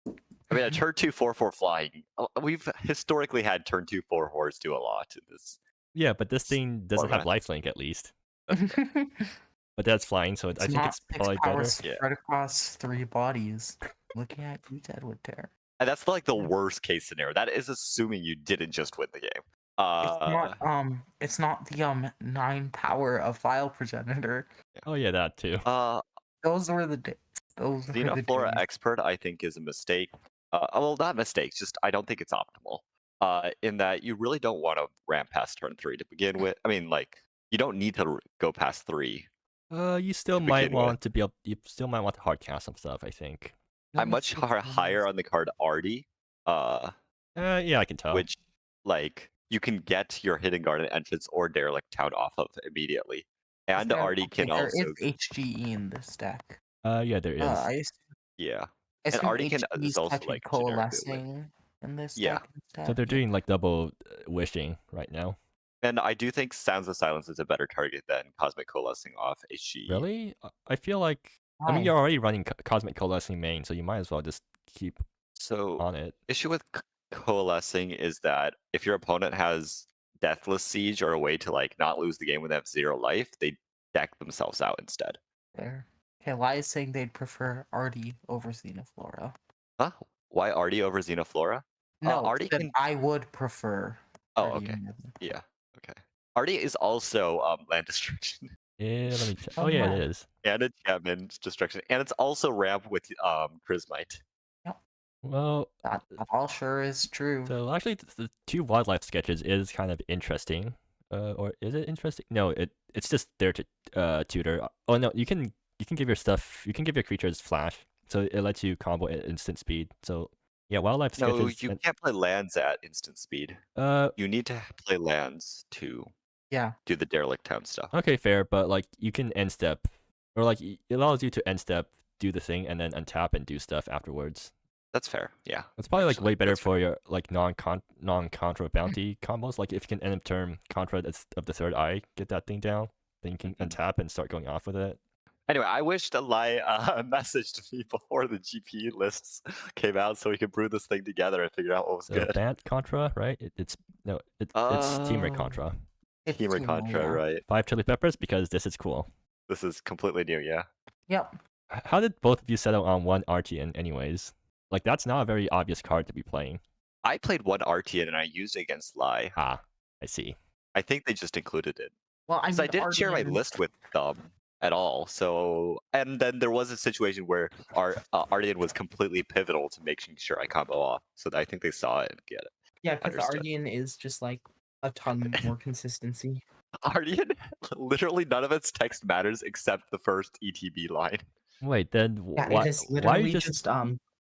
Speaker 2: I mean, a turn 2 4/4 flying. We've historically had turn 2 4/4s do a lot in this.
Speaker 1: Yeah, but this thing doesn't have lifelink at least. But that's flying, so I think it's probably better.
Speaker 3: Spread across 3 bodies. Looking at you, Deadwood Tear.
Speaker 2: And that's like the worst case scenario. That is assuming you didn't just win the game.
Speaker 3: It's not the 9 power of file progenitor.
Speaker 1: Oh yeah, that too.
Speaker 3: Those were the days.
Speaker 2: Xenoflora Expert, I think, is a mistake. Well, not mistakes. Just I don't think it's optimal. In that you really don't want to ramp past turn 3 to begin with. I mean, like you don't need to go past 3.
Speaker 1: You still might want to be able. You still might want to hard cast some stuff. I think.
Speaker 2: I'm much higher on the card Artie.
Speaker 1: Yeah, I can tell.
Speaker 2: Which, like, you can get your Hidden Garden entrance or Derelict Town off of immediately, and Artie can also.
Speaker 3: There is HGE in this deck.
Speaker 1: Yeah, there is.
Speaker 2: Yeah.
Speaker 3: And
Speaker 2: Artie is also like
Speaker 3: coalescing in this deck.
Speaker 1: So they're doing like double wishing right now.
Speaker 2: And I do think Sounds of Silence is a better target than Cosmic Coalescing off HGE.
Speaker 1: Really? I feel like. I mean, you're already running Cosmic Coalescing main, so you might as well just keep on it.
Speaker 2: Issue with Coalescing is that if your opponent has Deathless Siege or a way to like not lose the game when they have 0 life, they deck themselves out instead.
Speaker 3: Fair. Okay, Lai is saying they'd prefer Artie over Xenoflora.
Speaker 2: Huh? Why Artie over Xenoflora?
Speaker 3: No,
Speaker 2: Artie
Speaker 3: I would prefer.
Speaker 2: Oh, okay. Yeah. Okay. Artie is also land destruction.
Speaker 1: Yeah, let me check. Oh yeah, it is.
Speaker 2: And enchantment destruction, and it's also ramp with Prismite.
Speaker 3: Yep.
Speaker 1: Well,
Speaker 3: that all sure is true.
Speaker 1: So actually, the 2 wildlife sketches is kind of interesting. Or is it interesting? No, it's just there to tutor. Oh no, you can give your stuff. You can give your creatures flash, so it lets you combo at instant speed. So yeah, wildlife sketches.
Speaker 2: No, you can't play lands at instant speed. You need to play lands to do the Derelict Town stuff.
Speaker 1: Okay, fair, but like you can end step, or like it allows you to end step do the thing and then untap and do stuff afterwards.
Speaker 2: That's fair. Yeah.
Speaker 1: It's probably like
Speaker 2: Actually,
Speaker 1: way better
Speaker 2: that's fair.
Speaker 1: for your like non-contra bounty combos. Like if you can end up turn contra of the third eye, get that thing down, then you can untap and start going off with it.
Speaker 2: Anyway, I wish that Lai messaged me before the GP lists came out so we could brew this thing together and figure out what was
Speaker 1: So
Speaker 2: good.
Speaker 1: Bant Contra, right? It's Teamer Contra.
Speaker 3: It's
Speaker 2: Teamer
Speaker 3: Teemo,
Speaker 2: Contra,
Speaker 3: yeah.
Speaker 2: right?
Speaker 1: 5 chili peppers because this is cool.
Speaker 2: This is completely new, yeah.
Speaker 3: Yep.
Speaker 1: How did both of you settle on one Artian anyways? Like that's not a very obvious card to be playing.
Speaker 2: I played one Artian and I used it against Lai.
Speaker 1: Ah, I see.
Speaker 2: I think they just included it.
Speaker 3: Well,
Speaker 2: Because I didn't share my list with them at all. So, and then there was a situation where our Artian was completely pivotal to making sure I combo off. So I think they saw it and get it.
Speaker 3: Yeah, because
Speaker 2: Understood.
Speaker 3: Ardian is just like a ton more consistency.
Speaker 2: Artian, literally none of its text matters except the first ETB line.
Speaker 1: Wait, then
Speaker 3: Yeah,
Speaker 1: why
Speaker 3: it is
Speaker 1: why are
Speaker 3: literally
Speaker 1: you
Speaker 3: just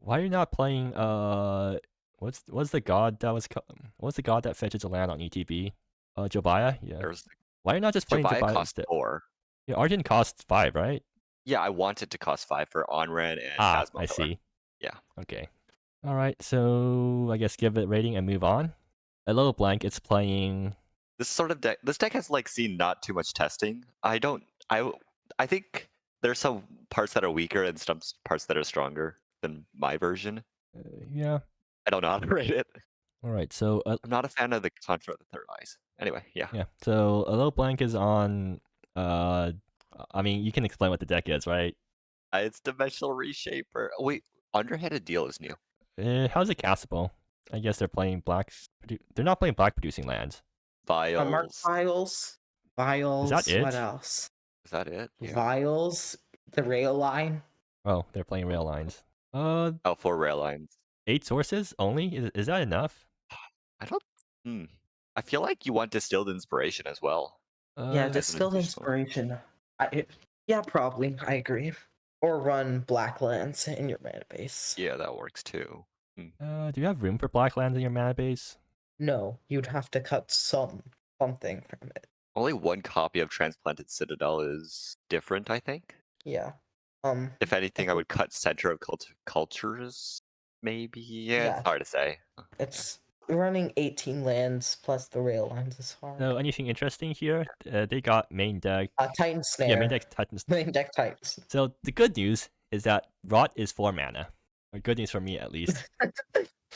Speaker 1: why are you not playing what's the god that was what's the god that fetches a land on ETB? Jobaya? Yeah.
Speaker 2: There's
Speaker 1: Why are you not just playing
Speaker 2: Jobaya
Speaker 1: Jobaya
Speaker 2: cost
Speaker 1: instead?
Speaker 2: 4.
Speaker 1: Yeah, Argent costs 5, right?
Speaker 2: Yeah, I want it to cost 5 for Onren and
Speaker 1: Ah,
Speaker 2: Phasma
Speaker 1: I
Speaker 2: Pillar.
Speaker 1: see.
Speaker 2: Yeah.
Speaker 1: Okay. All right, so I guess give it rating and move on. A little blank. It's playing.
Speaker 2: This sort of deck, this deck has like seen not too much testing. I think there's some parts that are weaker and some parts that are stronger than my version.
Speaker 1: Yeah.
Speaker 2: I don't know how to rate it.
Speaker 1: All right, so
Speaker 2: I'm not a fan of the Contra of the Third Eyes. Anyway, yeah.
Speaker 1: yeah. So a little blank is on. I mean, you can explain what the deck is, right?
Speaker 2: It's Dimensional Reshaper. Wait, Underhanded Deal is new.
Speaker 1: How's it castable? I guess they're playing black. They're not playing black producing lands.
Speaker 2: Vials.
Speaker 3: Vials.
Speaker 1: Is that it?
Speaker 3: What else?
Speaker 2: Is that it? Yeah.
Speaker 3: Vials. The rail line.
Speaker 1: Oh, they're playing rail lines.
Speaker 2: Oh, 4 rail lines.
Speaker 1: 8 sources only? Is that enough?
Speaker 2: I don't. I feel like you want Distilled Inspiration as well.
Speaker 3: Yeah,
Speaker 2: as an
Speaker 3: Distilled
Speaker 2: additional-
Speaker 3: Inspiration. Yeah, probably. I agree. Or run black lands in your mana base.
Speaker 2: Yeah, that works too.
Speaker 1: Do you have room for black lands in your mana base?
Speaker 3: No, you'd have to cut something from it.
Speaker 2: Only one copy of Transplanted Citadel is different, I think.
Speaker 3: Yeah.
Speaker 2: If anything, I would cut Center of Cultures. Maybe. Yeah, it's hard to say.
Speaker 3: It's running 18 lands plus the rail lines is hard.
Speaker 1: No, anything interesting here? They got main deck.
Speaker 3: Titan Snare.
Speaker 1: Yeah, main deck Titans.
Speaker 3: Main deck Titans.
Speaker 1: So the good news is that Rot is 4 mana. Or good news for me, at least.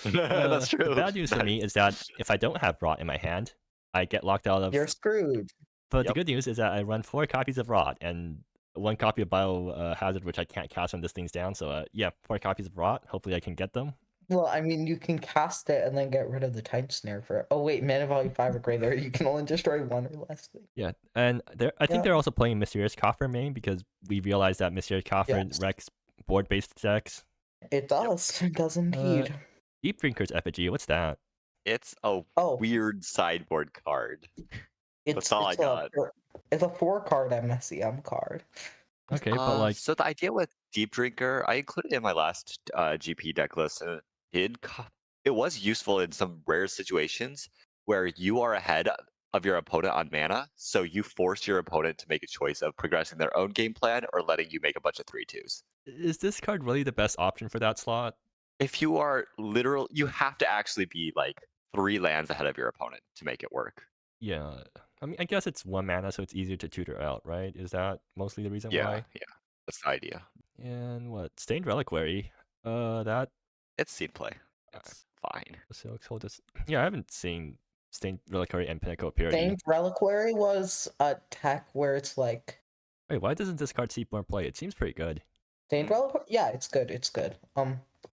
Speaker 2: That's true.
Speaker 1: The bad news for me is that if I don't have Rot in my hand, I get locked out of.
Speaker 3: You're screwed.
Speaker 1: But the good news is that I run 4 copies of Rot and 1 copy of Biohazard, which I can't cast when this thing's down. So yeah, 4 copies of Rot. Hopefully I can get them.
Speaker 3: Well, I mean, you can cast it and then get rid of the Titan Snare for it. Oh wait, mana value 5 or greater. You can only destroy 1 or less thing.
Speaker 1: Yeah, and I think they're also playing Mysterious Coffer main because we realized that Mysterious Coffer wrecks board-based decks.
Speaker 3: It does. It does indeed.
Speaker 1: Deep Drinker's Effigy. What's that?
Speaker 2: It's a weird sideboard card. That's all I got.
Speaker 3: It's a 4-card MSEM card.
Speaker 1: Okay, but like,
Speaker 2: so the idea with Deep Drinker, I included it in my last GP deck list, and it was useful in some rare situations where you are ahead of your opponent on mana, so you force your opponent to make a choice of progressing their own game plan or letting you make a bunch of 3/2s.
Speaker 1: Is this card really the best option for that slot?
Speaker 2: If you are you have to actually be like 3 lands ahead of your opponent to make it work.
Speaker 1: Yeah, I mean, I guess it's 1 mana, so it's easier to tutor out, right? Is that mostly the reason why?
Speaker 2: Yeah, that's the idea.
Speaker 1: And what? Stained Reliquary.
Speaker 2: It's seen play. It's fine.
Speaker 1: So hold this. Yeah, I haven't seen Stained Reliquary and Pinnacle Purity.
Speaker 3: Stained Reliquary was a tech where it's like.
Speaker 1: Wait, why doesn't this card see more play? It seems pretty good.
Speaker 3: Stained Reliquary? Yeah, it's good. It's good.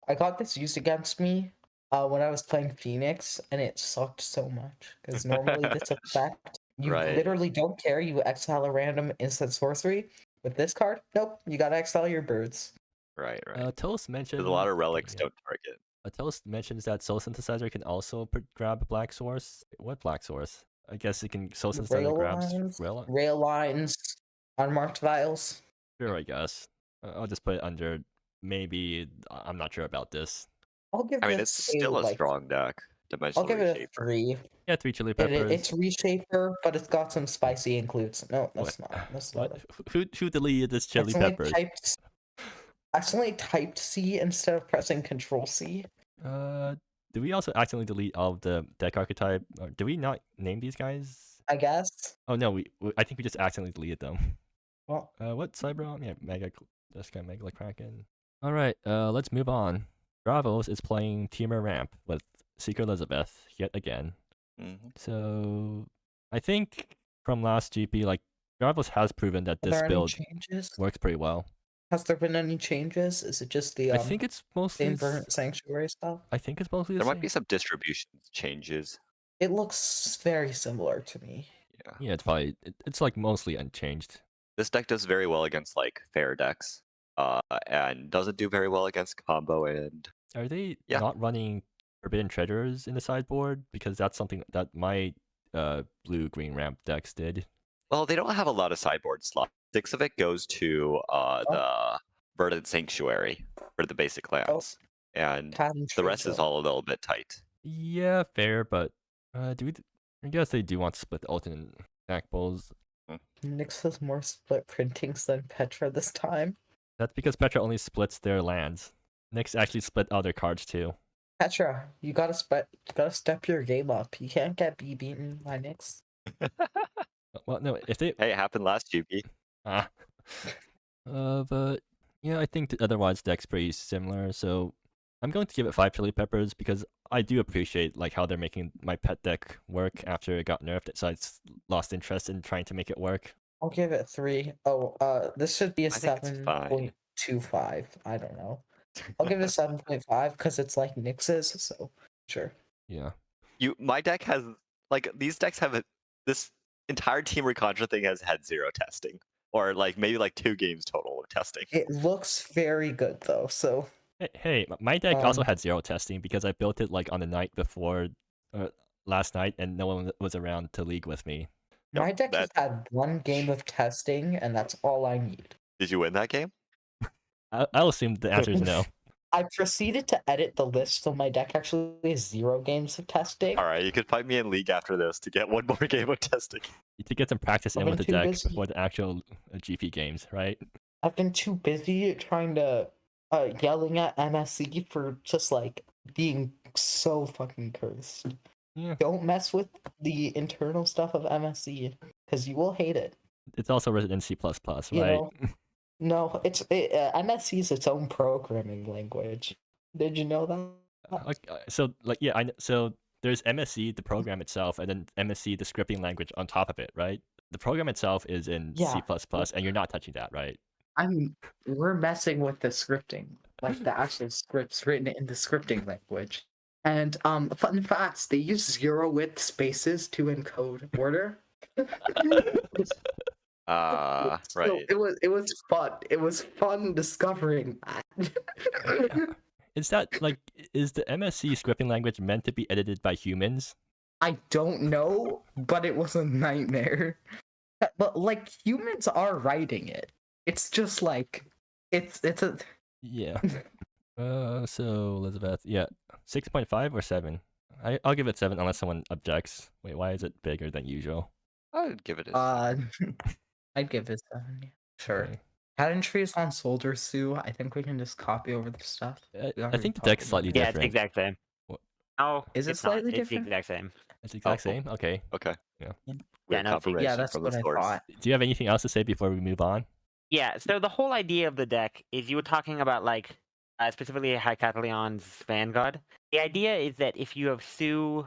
Speaker 3: I got this used against me when I was playing Phoenix, and it sucked so much because normally this effect you literally don't care. You exile a random instant sorcery. With this card, nope. You gotta exile your birds.
Speaker 2: Right.
Speaker 1: Toast mentioned
Speaker 2: there's a lot of relics don't target.
Speaker 1: Toast mentions that Soul Synthesizer can also grab a black source. What black source? I guess it can Soul Synthesizer grabs
Speaker 3: rail lines, unmarked vials.
Speaker 1: Sure, I guess. I'll just put it under. Maybe I'm not sure about this.
Speaker 3: I'll give.
Speaker 2: I mean, it's still a strong deck. I'll
Speaker 3: give it a 3.
Speaker 1: Yeah, 3 chili peppers.
Speaker 3: It's Reshaper, but it's got some spicy includes. No, that's not. That's not.
Speaker 1: Who deleted this chili peppers?
Speaker 3: accidentally typed C instead of pressing Control C.
Speaker 1: Do we also accidentally delete all of the deck archetype? Or do we not name these guys?
Speaker 3: I guess.
Speaker 1: Oh no, I think we just accidentally deleted them.
Speaker 3: Well,
Speaker 1: What Cyber? Yeah, this guy Mega Kraken. All right, let's move on. Bravos is playing Teamer Ramp with Secret Elizabeth yet again. So I think from last GP, like Bravos has proven that
Speaker 3: are
Speaker 1: this
Speaker 3: there any
Speaker 1: build
Speaker 3: changes?
Speaker 1: works pretty well.
Speaker 3: Has there been any changes? Is it just the
Speaker 1: I think it's mostly
Speaker 3: same Verdant Sanctuary stuff?
Speaker 1: I think it's mostly the
Speaker 2: There
Speaker 1: same.
Speaker 2: might be some distribution changes.
Speaker 3: It looks very similar to me.
Speaker 2: Yeah.
Speaker 1: Yeah, it's probably it's like mostly unchanged.
Speaker 2: This deck does very well against like fair decks, and doesn't do very well against combo and
Speaker 1: Are they
Speaker 2: Yeah.
Speaker 1: not running Forbidden Treasures in the sideboard? Because that's something that my blue-green ramp decks did.
Speaker 2: well, they don't have a lot of sideboard slots. 6 of it goes to the Verdant Sanctuary for the basic lands, and the rest is all a little bit tight.
Speaker 1: Yeah, fair, but I guess they do want to split the alternate back bowls.
Speaker 3: Nyx has more split printings than Petra this time.
Speaker 1: That's because Petra only splits their lands. Nyx actually split other cards too.
Speaker 3: Petra, you gotta step your game up. You can't get beaten by Nyx.
Speaker 1: Well, no, if they
Speaker 2: Hey, it happened last GP.
Speaker 1: But yeah, I think the otherwise deck's pretty similar. So I'm going to give it 5 chili peppers because I do appreciate like how they're making my pet deck work after it got nerfed. So I lost interest in trying to make it work.
Speaker 3: I'll give it 3. Oh, this should be a
Speaker 2: I think it's fine.
Speaker 3: 7.25. I don't know. I'll give it a 7.5 because it's like Nyx's, so sure.
Speaker 1: Yeah.
Speaker 2: My deck has like these decks have this entire Team Recontra thing has had 0 testing, or like maybe like 2 games total of testing.
Speaker 3: It looks very good though. So
Speaker 1: Hey, my deck also had 0 testing because I built it like on the night before, last night, and no one was around to league with me.
Speaker 3: my deck has had 1 game of testing, and that's all I need.
Speaker 2: Did you win that game?
Speaker 1: I'll assume the answer is no.
Speaker 3: I proceeded to edit the list so my deck actually has 0 games of testing.
Speaker 2: All right, you could fight me in league after this to get 1 more game of testing.
Speaker 1: You to get some practice in
Speaker 3: I've
Speaker 1: with the
Speaker 3: been too
Speaker 1: deck
Speaker 3: busy.
Speaker 1: before the actual GP games, right?
Speaker 3: I've been too busy trying to yelling at MSE for just like being so fucking cursed.
Speaker 1: Yeah.
Speaker 3: Don't mess with the internal stuff of MSE because you will hate it.
Speaker 1: It's also written in C++, right?
Speaker 3: You know, no, MSE is its own programming language. Did you know that?
Speaker 1: Okay, so like yeah, so there's MSE the program itself, and then MSE the scripting language on top of it, right? The program itself is in C++, and you're not touching that, right?
Speaker 3: We're messing with the scripting, like the actual scripts written in the scripting language. And fun facts: they use 0 width spaces to encode order.
Speaker 2: Right.
Speaker 3: So it was fun. It was fun discovering that.
Speaker 1: Is the MSC scripting language meant to be edited by humans?
Speaker 3: I don't know, but it was a nightmare. But like humans are writing it. It's just like it's a
Speaker 1: Yeah. So Elizabeth, yeah, 6.5 or 7? I'll give it 7 unless someone objects. Wait, why is it bigger than usual?
Speaker 2: I'd give it a
Speaker 3: I'd give it 7. Yeah. Sure.
Speaker 1: Okay.
Speaker 3: Cat entry is on Soldier Sue. I think we can just copy over the stuff.
Speaker 1: I think the deck's slightly
Speaker 4: Yeah,
Speaker 1: different.
Speaker 4: it's the exact same.
Speaker 1: What?
Speaker 4: Oh,
Speaker 3: Is it
Speaker 4: it's not.
Speaker 3: slightly
Speaker 4: It's the
Speaker 3: different?
Speaker 4: exact same.
Speaker 1: It's the exact same? Okay.
Speaker 2: Okay.
Speaker 1: Yeah.
Speaker 4: Yeah, no, it's
Speaker 3: Yeah, that's
Speaker 2: from
Speaker 3: what
Speaker 2: the
Speaker 3: I
Speaker 2: source.
Speaker 3: thought.
Speaker 1: Do you have anything else to say before we move on?
Speaker 4: Yeah, so the whole idea of the deck is you were talking about, like, specifically Hycathlion's Vanguard. The idea is that if you have Sue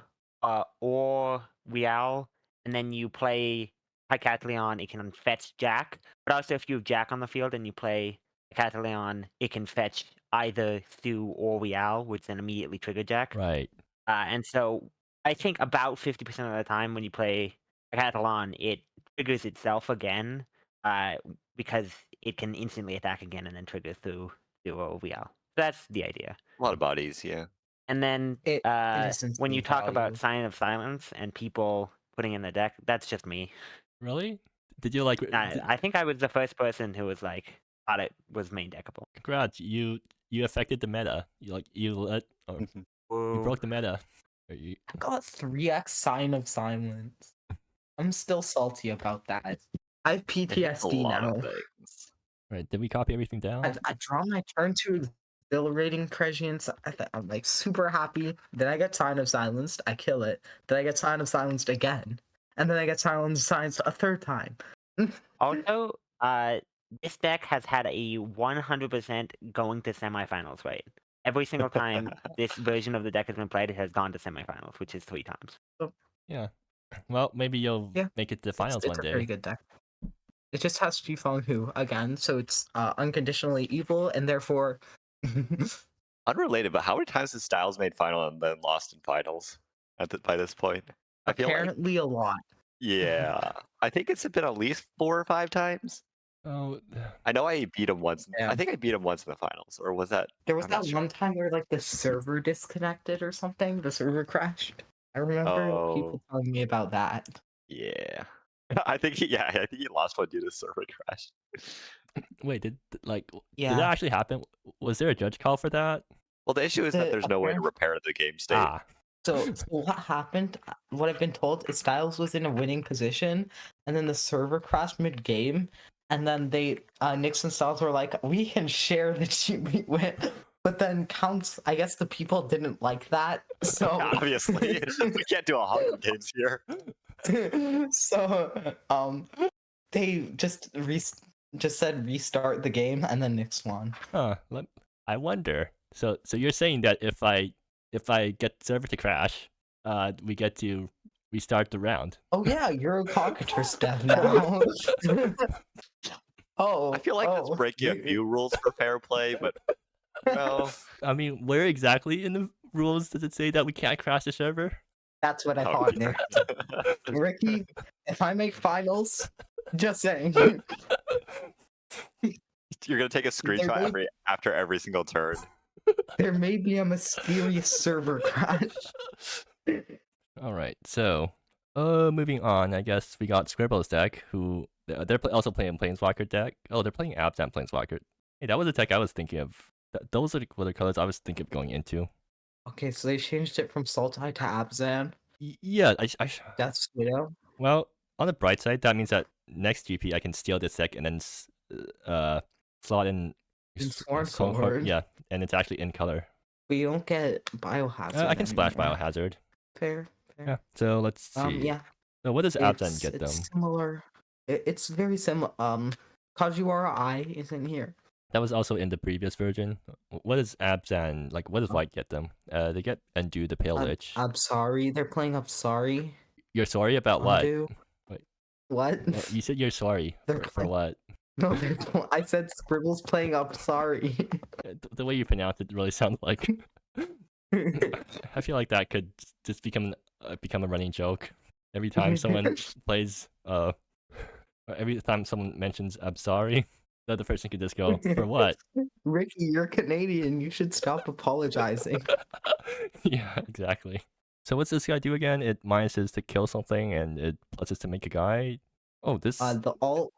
Speaker 4: or Rial, and then you play Hycathlon, it can fetch Jack. But also if you have Jack on the field and you play Hycathlon, it can fetch either Sue or Rial, which then immediately trigger Jack.
Speaker 1: Right.
Speaker 4: And so I think about 50% of the time when you play Hycathlon, it triggers itself again. Because it can instantly attack again and then trigger through OVL. That's the idea.
Speaker 2: A lot of bodies, yeah.
Speaker 4: And then
Speaker 3: It
Speaker 4: when you talk about
Speaker 3: value.
Speaker 4: Sign of Silence and people putting in the deck, that's just me.
Speaker 1: Really? Did you like?
Speaker 4: I think I was the first person who was like thought it was main deckable.
Speaker 1: Congrats, you affected the meta. You broke the meta.
Speaker 3: I got 3x Sign of Silence. I'm still salty about that. I have PTSD
Speaker 2: a lot
Speaker 3: now.
Speaker 2: of things.
Speaker 1: Right? Did we copy everything down?
Speaker 3: I draw my turn to exhilarating prescience. I'm like super happy. Then I get Sign of Silenced. I kill it. Then I get Sign of Silenced again, and then I get silenced a third time.
Speaker 4: Also, this deck has had a 100% going to semifinals rate. Every single time this version of the deck has been played, it has gone to semifinals, which is 3 times.
Speaker 1: Yeah. Well, maybe you'll
Speaker 3: Yeah,
Speaker 1: make it to the finals
Speaker 3: it's
Speaker 1: one
Speaker 3: a very
Speaker 1: day.
Speaker 3: good deck. It just has Jifeng Hu again, so it's unconditionally evil, and therefore.
Speaker 2: Unrelated, but how many times has Styles made final and then lost in finals by this point? I feel like,
Speaker 3: Apparently a lot.
Speaker 2: yeah, I think it's been at least 4 or 5 times.
Speaker 1: Oh,
Speaker 2: I know I beat him once.
Speaker 3: Yeah.
Speaker 2: I think I beat him once in the finals, or was that?
Speaker 3: There was
Speaker 2: I'm not
Speaker 3: that
Speaker 2: sure.
Speaker 3: one time where like the server disconnected or something. The server crashed. I remember people telling me about that.
Speaker 2: Yeah. I think he lost one due to server crash.
Speaker 1: wait, did that
Speaker 3: Yeah.
Speaker 1: actually happen? Was there a judge call for that?
Speaker 2: Well, the issue is that there's no way to repair the game state.
Speaker 1: Ah,
Speaker 3: So what happened? What I've been told is Styles was in a winning position, and then the server crashed mid game, and then Nix and Styles were like, "We can share the GP win." But then counts. I guess the people didn't like that, so
Speaker 2: Obviously, we can't do 100 games here.
Speaker 3: so they just said restart the game, and then Nix won.
Speaker 1: huh. I wonder. So you're saying that if I get server to crash, we get to restart the round.
Speaker 3: Oh yeah, you're a cockatrice dev now.
Speaker 2: I feel like that's breaking a few rules for fair play, but no.
Speaker 1: I mean, where exactly in the rules does it say that we can't crash the server?
Speaker 3: That's what I thought, Nick. Ricky, if I make finals, just saying.
Speaker 2: You're gonna take a screenshot after every single turn.
Speaker 3: There may be a mysterious server crash.
Speaker 1: All right, so moving on. I guess we got Scribble's deck, who they're also playing Planeswalker deck. Oh, they're playing Abzan Planeswalker. Hey, that was a deck I was thinking of. Those are the colors I was thinking of going into.
Speaker 3: Okay, so they changed it from Sultai to Abzan.
Speaker 1: Yeah,
Speaker 3: That's Widow.
Speaker 1: Well, on the bright side, that means that next GP I can steal this deck and then slot in
Speaker 3: Sworn.
Speaker 1: Yeah, and it's actually in color.
Speaker 3: But you don't get Biohazard.
Speaker 1: I can splash
Speaker 3: anymore.
Speaker 1: Biohazard.
Speaker 3: Fair.
Speaker 1: Yeah. So let's see.
Speaker 3: Yeah.
Speaker 1: So what does Abzan get them?
Speaker 3: It's similar. It's very similar. Kajiwara I isn't here.
Speaker 1: That was also in the previous version. What does Abzan like? What does White get them? They get Undo the Pale Lich.
Speaker 3: I'm sorry. They're playing up sorry.
Speaker 1: You're sorry about what?
Speaker 3: Wait. What?
Speaker 1: You said you're sorry for what?
Speaker 3: No, I said Scribble's playing up sorry.
Speaker 1: The way you pronounce it really sounds like. I feel like that could just become a running joke every time someone plays. Every time someone mentions "I'm sorry," the other person could just go, "For what?"
Speaker 3: Ricky, you're Canadian. You should stop apologizing.
Speaker 1: Yeah, exactly. So what's this guy do again? It minuses to kill something, and it pluses to make a guy. Oh, this.
Speaker 3: The alt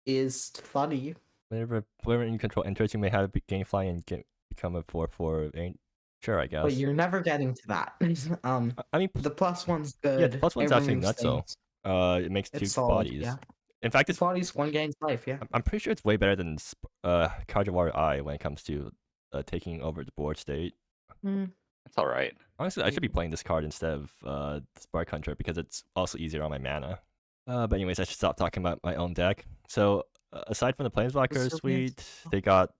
Speaker 3: is funny.
Speaker 1: Whenever you control enters, you may have a gain fly and become a 4/4. Sure, I guess.
Speaker 3: But you're never getting to that.
Speaker 1: I mean,
Speaker 3: the +1's good.
Speaker 1: Yeah, the +1's actually nuts though. It makes two bodies.
Speaker 3: Yeah.
Speaker 1: In fact,
Speaker 3: it's bodies one gains life. Yeah.
Speaker 1: I'm pretty sure it's way better than Kajiwara Eye when it comes to taking over the board state.
Speaker 2: That's all right.
Speaker 1: Honestly, I should be playing this card instead of Spark Hunter because it's also easier on my mana. But anyways, I should stop talking about my own deck. So aside from the Planeswalker suite, they got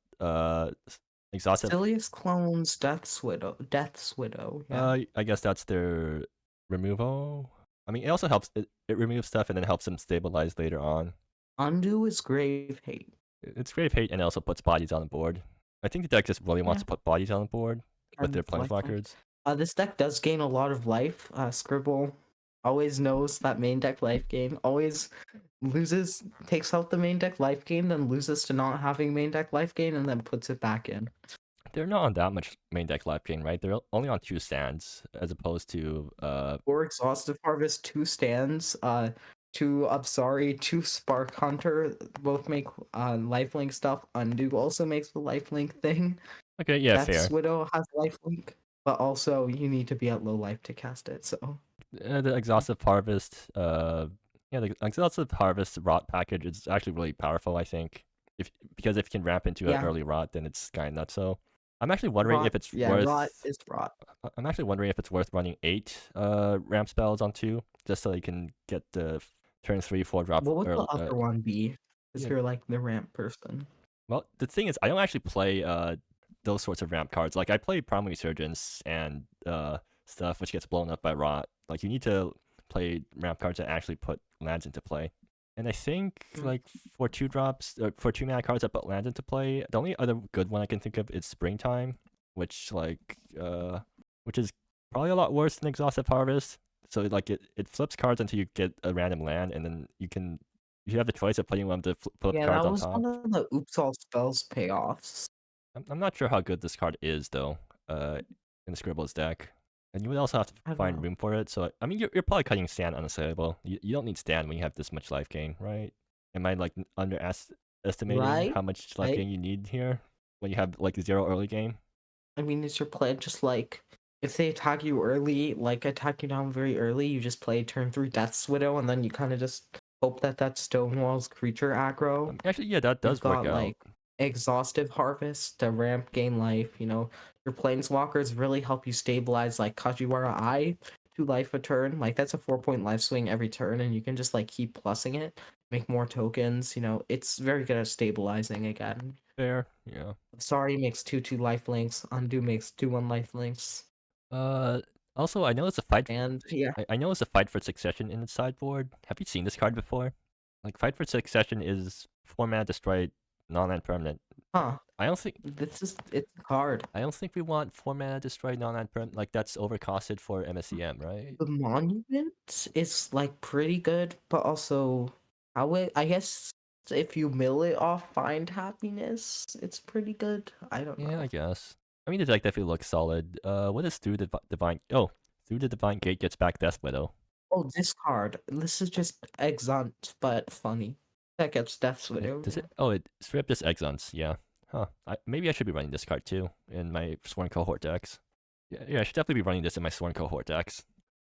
Speaker 1: Exhausted.
Speaker 3: Silius clones Death's Widow. Yeah.
Speaker 1: I guess that's their removal. I mean, it also helps. It removes stuff and then helps them stabilize later on.
Speaker 3: Undo is Grave Hate.
Speaker 1: It's Grave Hate and it also puts bodies on the board. I think the deck just really wants to put bodies on the board with their Planeswalkers.
Speaker 3: This deck does gain a lot of life. Scribble always knows that main deck life gain. Always loses, takes out the main deck life gain, then loses to not having main deck life gain, and then puts it back in.
Speaker 1: They're not on that much main deck life gain, right? They're only on 2 stands as opposed to
Speaker 3: 4 Exhaustive Harvest, 2 stands, 2 Absari, 2 Spark Hunter. Both make lifelink stuff. Undo also makes the lifelink thing.
Speaker 1: Okay, yeah,
Speaker 3: Death's
Speaker 1: fair.
Speaker 3: Widow has lifelink, but also you need to be at low life to cast it. So
Speaker 1: the Exhaustive Harvest, the Exhaustive Harvest Rot package is actually really powerful. I think because if you can ramp into an
Speaker 3: Yeah.
Speaker 1: early rot, then it's kind of nuts. So I'm actually wondering if it's worth.
Speaker 3: rot is rot.
Speaker 1: I'm actually wondering if it's worth running 8 ramp spells on 2 just so you can get the turn 3, 4 drop.
Speaker 3: What would the other one be? If
Speaker 1: yeah.
Speaker 3: you're like the ramp person.
Speaker 1: Well, the thing is, I don't actually play those sorts of ramp cards. Like I play Primal Resurgence and stuff which gets blown up by rot. Like you need to play ramp cards that actually put lands into play. And I think like for 2 drops or for 2 mana cards that put lands into play, the only other good one I can think of is Springtime, which is probably a lot worse than Exhaustive Harvest. So like it flips cards until you get a random land, and then you have the choice of putting one of the flip
Speaker 3: Yeah,
Speaker 1: cards
Speaker 3: that
Speaker 1: on
Speaker 3: was
Speaker 1: top.
Speaker 3: one of the Oops All Spells payoffs.
Speaker 1: I'm not sure how good this card is though. In the Scribbles deck, and you would also have to find room for it. So I mean, you're probably cutting stand unassailable. You don't need stand when you have this much life gain, right? Am I like underestimating how much life gain you need here when you have like 0 early game?
Speaker 3: I mean, is your plan just like if they attack you early, like attack you down very early, you just play turn 3 Death's Widow, and then you kind of just hope that stonewalls creature aggro.
Speaker 1: Actually, yeah, that does
Speaker 3: You've
Speaker 1: work
Speaker 3: got
Speaker 1: out.
Speaker 3: like Exhaustive Harvest to ramp gain life. You know, your planeswalkers really help you stabilize like Kajiwara Eye, 2 life a turn. Like that's a 4-point life swing every turn, and you can just like keep plussing it, make more tokens. You know, it's very good at stabilizing again.
Speaker 1: Fair, yeah.
Speaker 3: Sorry makes 2/2 life links. Undo makes 2/1 life links.
Speaker 1: Also, I know it's a fight.
Speaker 3: And yeah,
Speaker 1: I know it's a Fight for Succession in the sideboard. Have you seen this card before? Like Fight for Succession is 4 mana destroy non-land permanent.
Speaker 3: huh?
Speaker 1: I don't think
Speaker 3: It's a card.
Speaker 1: I don't think we want 4 mana destroy non-land permanent. Like that's overcosted for MSEM, right?
Speaker 3: The monument is like pretty good, but also I guess if you mill it off Find Happiness, it's pretty good. I don't know.
Speaker 1: Yeah, I guess. I mean, the deck definitely looks solid. What is Through the Divine? Oh, Through the Divine Gate gets back Death Widow.
Speaker 3: Oh, this card. This is just Exunt, but funny. That gets Death's Widow.
Speaker 1: Does it? Oh, it straight up just Exunts. Yeah. Huh. Maybe I should be running this card too in my Sworn Cohort decks. Yeah, I should definitely be running this in my Sworn Cohort decks.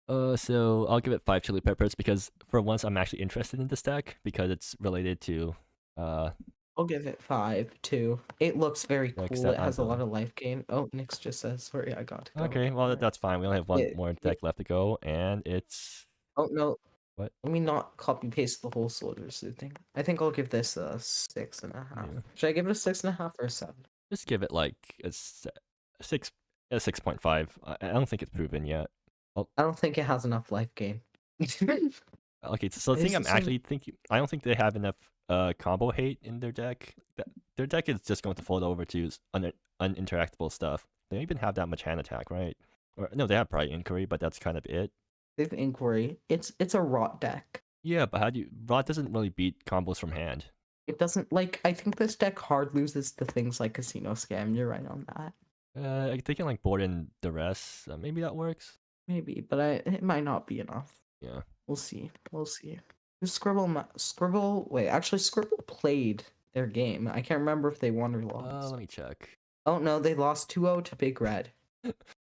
Speaker 1: So I'll give it 5 chili peppers because for once I'm actually interested in this deck because it's related to
Speaker 3: I'll give it 5 too. It looks very
Speaker 1: Like
Speaker 3: cool.
Speaker 1: that
Speaker 3: It has a lot
Speaker 1: Anvil.
Speaker 3: of life gain. Oh, Nyx just says, sorry, I got to go.
Speaker 1: Okay, well
Speaker 3: Alright.
Speaker 1: that's fine. We only have one
Speaker 3: Yeah,
Speaker 1: more deck left to go, and it's
Speaker 3: Oh no.
Speaker 1: What?
Speaker 3: Let me not copy paste the whole Soldier Suit thing. I think I'll give this a 6.5.
Speaker 1: Yeah.
Speaker 3: Should I give it a 6.5 or a 7?
Speaker 1: just give it like a 6.5. I don't think it's proven yet.
Speaker 3: I don't think it has enough life gain.
Speaker 1: Okay, so the thing I'm actually thinking, I don't think they have enough combo hate in their deck. Their deck is just going to fold over to uninteractable stuff. They don't even have that much hand attack, right? Or no, they have probably Inquiry, but that's kind of it.
Speaker 3: They have Inquiry. It's a rot deck.
Speaker 1: Yeah, but how do you? Rot doesn't really beat combos from hand.
Speaker 3: It doesn't like. I think this deck hard loses to things like Casino Scam. You're right on that.
Speaker 1: They can like board in Duress. Maybe that works.
Speaker 3: Maybe, but it might not be enough.
Speaker 1: Yeah.
Speaker 3: We'll see. We'll see. Scribble. Wait, actually, Scribble played their game. I can't remember if they won or lost.
Speaker 1: Let me check.
Speaker 3: Oh no, they lost 2-0 to Big Red.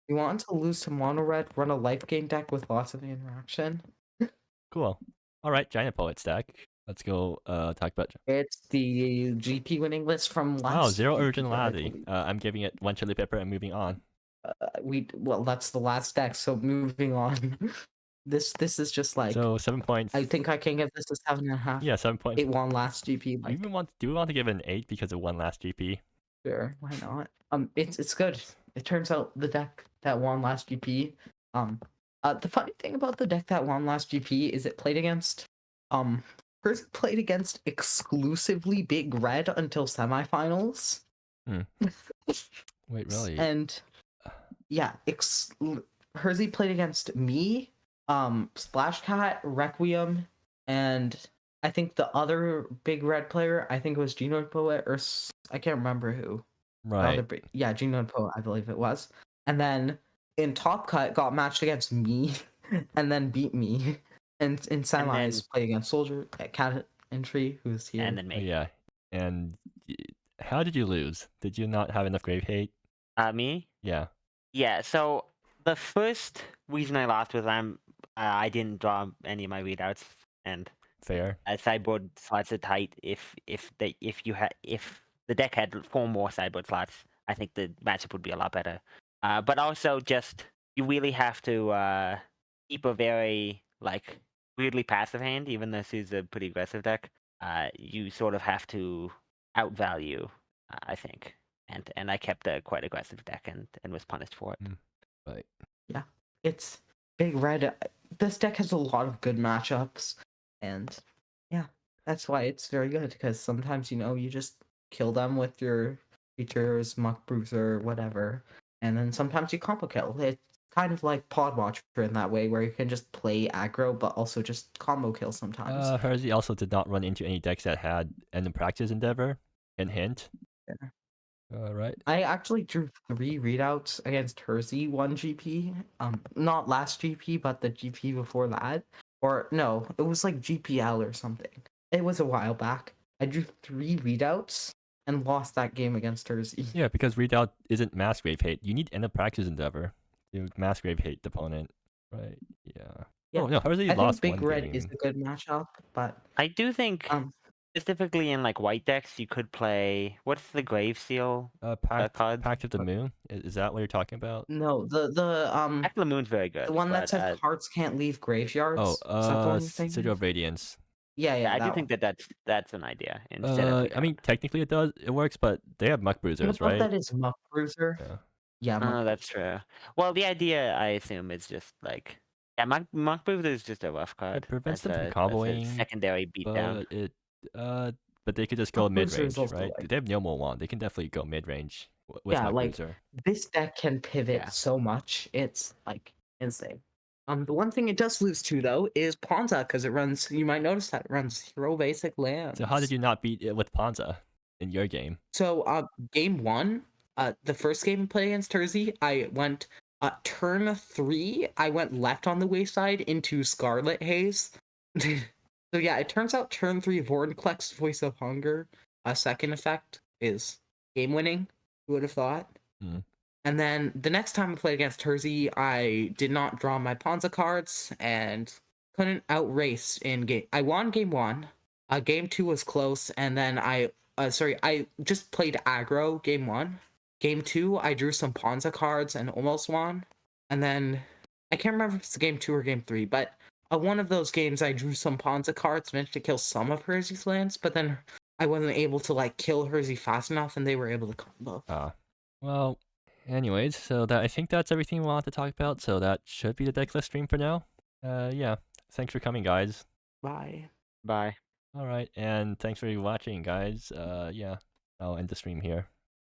Speaker 3: You want to lose to Mono Red? Run a life gain deck with lots of interaction.
Speaker 1: Cool. All right, Giant Poet stack. Let's go talk about.
Speaker 3: It's the GP winning list from last.
Speaker 1: Oh, 0
Speaker 3: GP, I
Speaker 1: originality.
Speaker 3: believe.
Speaker 1: I'm giving it 1 chili pepper and moving on.
Speaker 3: Well, that's the last deck. So moving on. This is just like.
Speaker 1: So 7 points.
Speaker 3: I think I can give this a 7.5.
Speaker 1: Yeah, 7 points.
Speaker 3: It won last GP. Like,
Speaker 1: Do we want to give it an 8 because it won last GP?
Speaker 3: sure, why not? It's good. It turns out the deck that won last GP. The funny thing about the deck that won last GP is it played against first played against exclusively Big Red until semifinals.
Speaker 1: Wait, really?
Speaker 3: And yeah, Hersey played against me, Splash Cat, Requiem, and I think the other Big Red player, I think it was Geno Poet, or I can't remember who.
Speaker 1: Right.
Speaker 3: Geno Poet, I believe it was. And then in Top Cut, got matched against me, and then beat me. And in semis, played against Soldier, Cat Entry, who's here.
Speaker 4: And then me.
Speaker 1: Yeah. And how did you lose? Did you not have enough grave hate?
Speaker 4: Me?
Speaker 1: Yeah.
Speaker 4: Yeah, so the first reason I lost was I didn't draw any of my readouts, and
Speaker 1: Fair.
Speaker 4: Sideboard slots are tight. If the deck had 4 more sideboard slots, I think the matchup would be a lot better. But also just you really have to keep a very like weirdly passive hand, even though Sue's a pretty aggressive deck. You sort of have to outvalue, I think. And I kept a quite aggressive deck and was punished for it.
Speaker 1: Right.
Speaker 3: Yeah, it's big red. This deck has a lot of good matchups, and yeah, that's why it's very good. Because sometimes you just kill them with your creatures, Muck Bruiser, whatever, and then sometimes you combo kill. It's kind of like Pod Watcher in that way, where you can just play aggro, but also just combo kill sometimes.
Speaker 1: Hersey also did not run into any decks that had End of Practice Endeavor and Hint.
Speaker 3: Yeah.
Speaker 1: Right.
Speaker 3: I actually drew 3 readouts against Hersey 1 GP. Not last GP, but the GP before that. Or no, it was like GPL or something. It was a while back. I drew 3 readouts and lost that game against Hersey.
Speaker 1: Yeah, because Readout isn't Massgrave Hate. You need End of Practice Endeavor to Massgrave Hate the opponent. Right. Yeah.
Speaker 3: Yeah.
Speaker 1: Oh no, Hersey
Speaker 3: I
Speaker 1: lost
Speaker 3: think Big
Speaker 1: one
Speaker 3: Red
Speaker 1: game.
Speaker 3: is a good matchup, but
Speaker 4: I do think specifically in like white decks, you could play what's the Grave Seal
Speaker 1: Pact
Speaker 4: card?
Speaker 1: of the Moon. Is that what you're talking about?
Speaker 3: no, the
Speaker 4: Pact of the Moon's very good.
Speaker 3: the one that
Speaker 4: but,
Speaker 3: says hearts can't leave graveyards.
Speaker 1: Oh,
Speaker 3: is that the one you're thinking?
Speaker 1: Sigil of Radiance.
Speaker 3: Yeah,
Speaker 4: yeah, I do
Speaker 3: that
Speaker 4: think
Speaker 3: one.
Speaker 4: that's an idea instead of.
Speaker 1: I mean, technically it works, but they have Muck Bruisers,
Speaker 3: What
Speaker 1: right?
Speaker 3: that is Muck Bruiser.
Speaker 1: Yeah.
Speaker 3: Yeah, Muck
Speaker 4: That's true. Well, the idea I assume is just like Muck Bruiser is just a rough card.
Speaker 1: It prevents them
Speaker 4: That's
Speaker 1: from
Speaker 4: a
Speaker 1: comboing,
Speaker 4: secondary beatdown.
Speaker 1: but they could just go
Speaker 3: Muck
Speaker 1: mid
Speaker 3: Bruiser is
Speaker 1: range,
Speaker 3: also,
Speaker 1: right?
Speaker 3: like-
Speaker 1: They have no more wand. They can definitely go mid range with
Speaker 3: Yeah,
Speaker 1: Muck
Speaker 3: like-
Speaker 1: Bruiser.
Speaker 3: This deck can pivot
Speaker 4: Yeah.
Speaker 3: so much. It's like insane. The one thing it does lose to though is Ponza, because it runs. You might notice that it runs 0 basic lands.
Speaker 1: So how did you not beat it with Ponza in your game?
Speaker 3: So game 1, the first game I played against Tersey, I went turn 3. I went left on the wayside into Scarlet Haze. So yeah, it turns out turn 3 Vortex Voice of Hunger, a second effect, is game winning. Who would have thought? And then the next time I played against Tersey, I did not draw my Ponza cards and couldn't outrace in game. I won game 1. Game 2 was close, and then I just played aggro game 1. Game 2, I drew some Ponza cards and almost won. And then I can't remember if it's game 2 or game 3, but one of those games I drew some Ponza cards, managed to kill some of Hersey's lands, but then I wasn't able to like kill Hersey fast enough, and they were able to combo.
Speaker 1: Well, anyways, so I think that's everything we want to talk about. So that should be the Decklist stream for now. Yeah. Thanks for coming, guys.
Speaker 3: Bye.
Speaker 4: Bye.
Speaker 1: All right, and thanks for watching, guys. Yeah, I'll end the stream here.